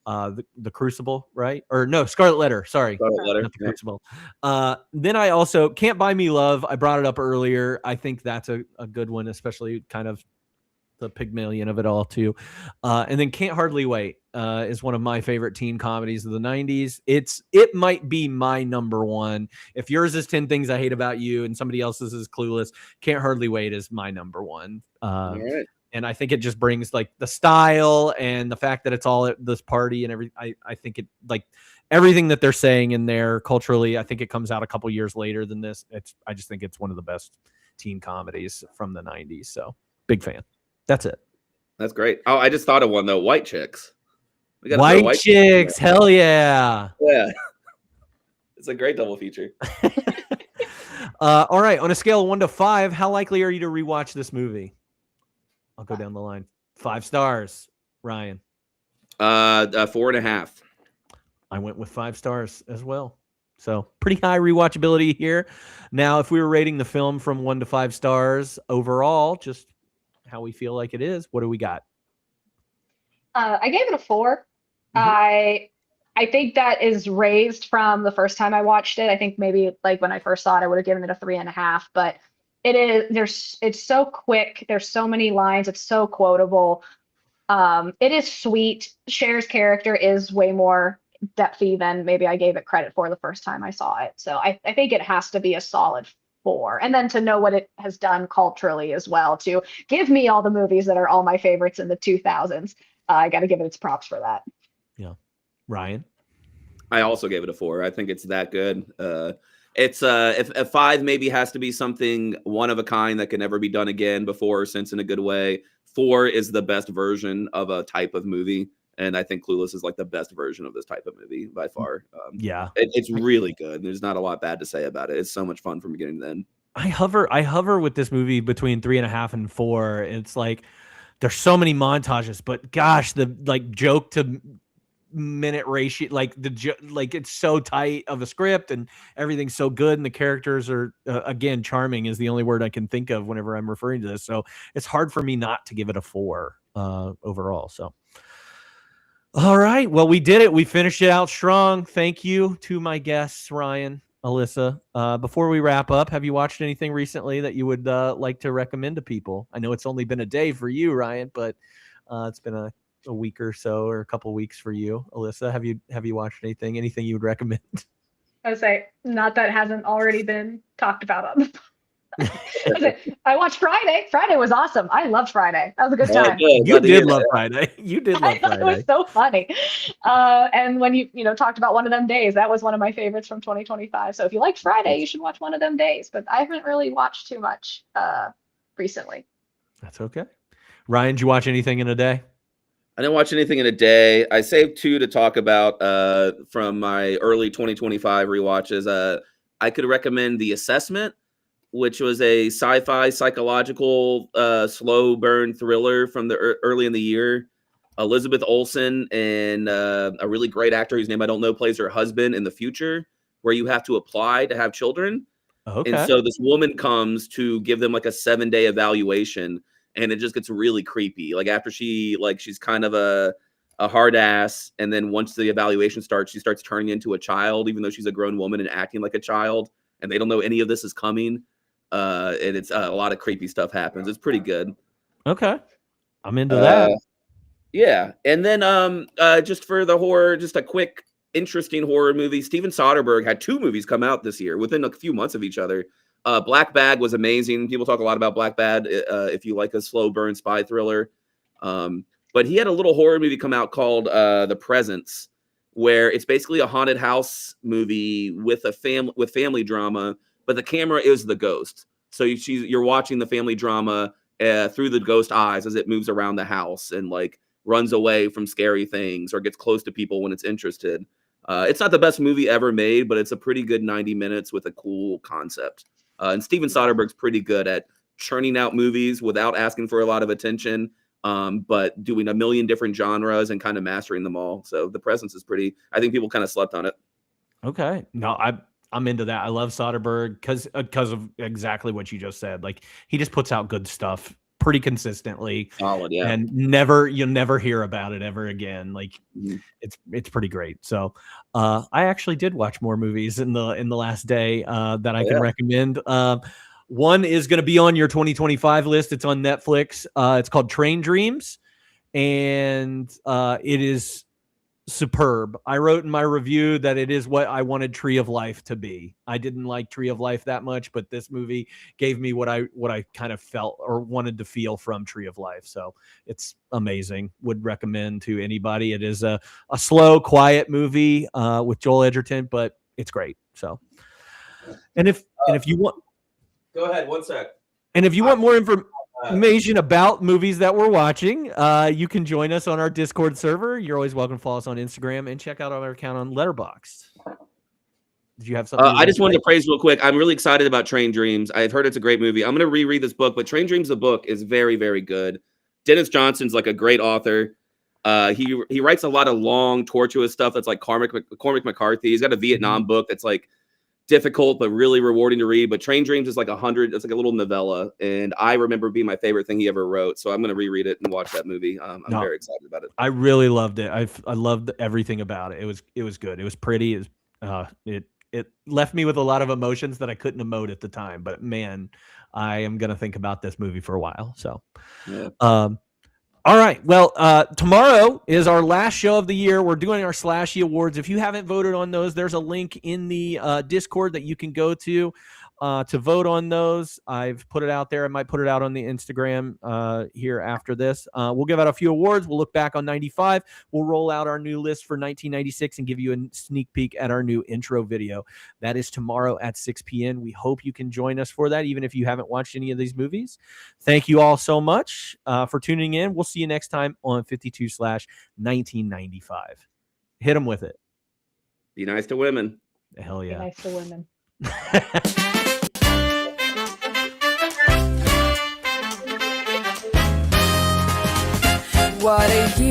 The Crucible, right? Or no, Scarlet Letter. Sorry, Scarlet Letter. Not the Crucible. Then I also Can't Buy Me Love. I brought it up earlier. I think that's a good one, especially kind of the Pygmalion of it all too. And then Can't Hardly Wait is one of my favorite teen comedies of the 90s. It might be my number one. If yours is 10 Things I Hate About You and somebody else's is Clueless, Can't Hardly Wait is my number one. All right. And I think it just brings like the style and the fact that it's all at this party and everything. I think it like everything that they're saying in there culturally. I think it comes out a couple years later than this. I just think it's one of the best teen comedies from the 90s. So big fan. That's it. That's great. Oh, I just thought of one though. White Chicks. White Chicks. Hell yeah. Yeah. It's a great double feature. All right. On a scale of 1 to 5, how likely are you to rewatch this movie? I'll go down the line. 5 stars. Ryan. 4.5. I went with 5 stars as well. So pretty high rewatchability here. Now, if we were rating the film from 1 to 5 stars overall, just how we feel like it is, what do we got? I gave it a 4. I think that is raised from the first time I watched it. I think maybe like when I first saw it, I would have given it a 3.5, but it's so quick. There's so many lines. It's so quotable. It is sweet. Cher's character is way more depthy than maybe I gave it credit for the first time I saw it. So I think it has to be a solid 4. And then to know what it has done culturally as well, to give me all the movies that are all my favorites in the 2000s. I got to give it its props for that. Yeah. Ryan? I also gave it a 4. I think it's that good. It's if a 5 maybe has to be something one of a kind that can never be done again before or since in a good way. 4 is the best version of a type of movie, and I think Clueless is like the best version of this type of movie by far. Yeah, it's really good. There's not a lot bad to say about it. It's so much fun from beginning to end. I hover with this movie between 3.5 and 4. It's like there's so many montages, but gosh, the like joke to minute ratio, like it's so tight of a script and everything's so good and the characters are again charming is the only word I can think of whenever I'm referring to this, so it's hard for me not to give it a 4 overall. So all right, well, we did it. We finished it out strong. Thank you to my guests, Ryan, Alyssa. Before we wrap up, have you watched anything recently that you would like to recommend to people? I know it's only been a day for you, Ryan, but It's been a week or so, or a couple weeks for you, Alyssa. Have you watched anything you would recommend? I would say, not that hasn't already been talked about on the I watched Friday. Friday was awesome. I loved Friday. That was a good time. You did love Friday. You did love I thought Friday. it was so funny. And when you talked about One of Them Days, that was one of my favorites from 2025. So if you liked Friday, you should watch One of Them Days. But I haven't really watched too much recently. That's okay. Ryan, did you watch anything in a day? I didn't watch anything in a day. I saved 2 to talk about from my early 2025 rewatches. I could recommend The Assessment, which was a sci-fi psychological slow burn thriller from the early in the year. Elizabeth Olsen and a really great actor whose name I don't know plays her husband in the future, where you have to apply to have children. Okay. And so this woman comes to give them like a 7-day evaluation, and it just gets really creepy. Like after she's kind of a hard ass, and then once the evaluation starts, she starts turning into a child, even though she's a grown woman and acting like a child, and they don't know any of this is coming. And it's a lot of creepy stuff happens. It's pretty good. Okay. I'm into that. Yeah. And then just for the horror, just a quick, interesting horror movie. Steven Soderbergh had 2 movies come out this year within a few months of each other. Black Bag was amazing. People talk a lot about Black Bag if you like a slow burn spy thriller. But he had a little horror movie come out called The Presence, where it's basically a haunted house movie with family drama, but the camera is the ghost. So you're watching the family drama through the ghost eyes as it moves around the house and like runs away from scary things or gets close to people when it's interested. It's not the best movie ever made, but it's a pretty good 90 minutes with a cool concept. And Steven Soderbergh's pretty good at churning out movies without asking for a lot of attention, but doing a million different genres and kind of mastering them all. So The Presence is I think people kind of slept on it. Okay. No, I'm into that. I love Soderbergh because of exactly what you just said. Like he just puts out good stuff pretty consistently. Solid, yeah. And you'll never hear about it ever again. Like it's pretty great. So I actually did watch more movies in the last day that I can recommend. One is going to be on your 2025 list. It's on Netflix. It's called Train Dreams, and it is superb. I wrote in my review that it is what I wanted Tree of Life to be. I didn't like Tree of Life that much, but this movie gave me what I kind of felt or wanted to feel from Tree of Life. So it's amazing. Would recommend to anybody. It is a slow, quiet movie with Joel Edgerton, but it's great. So, and if you want, go ahead. 1 sec. And if you want more information about movies that we're watching, you can join us on our Discord server. You're always welcome to follow us on Instagram and check out our account on Letterboxd. Did you have something? I just wanted to praise real quick. I'm really excited about Train Dreams. I've heard it's a great movie. I'm going to reread this book, but Train Dreams, the book, is very, very good. Dennis Johnson's like a great author. He writes a lot of long, tortuous stuff that's like Cormac McCarthy. He's got a Vietnam book that's like difficult but really rewarding to read. But Train Dreams is like it's like a little novella, and I remember being my favorite thing he ever wrote. So I'm going to reread it and watch that movie. I'm very excited about it. I really loved it. I loved everything about it. It was good. It was pretty. It left me with a lot of emotions that I couldn't emote at the time. But man, I am going to think about this movie for a while. So, all right. Well, tomorrow is our last show of the year. We're doing our Slashy Awards. If you haven't voted on those, there's a link in the Discord that you can go to vote on those. I've put it out there. I might put it out on the Instagram here after this. We'll give out a few awards. We'll look back on 95. We'll roll out our new list for 1996 and give you a sneak peek at our new intro video. That is tomorrow at 6 p.m. We hope you can join us for that, even if you haven't watched any of these movies. Thank you all so much for tuning in. We'll see you next time on 52/1995. Hit them with it. Be nice to women. Hell yeah. Be nice to women. What do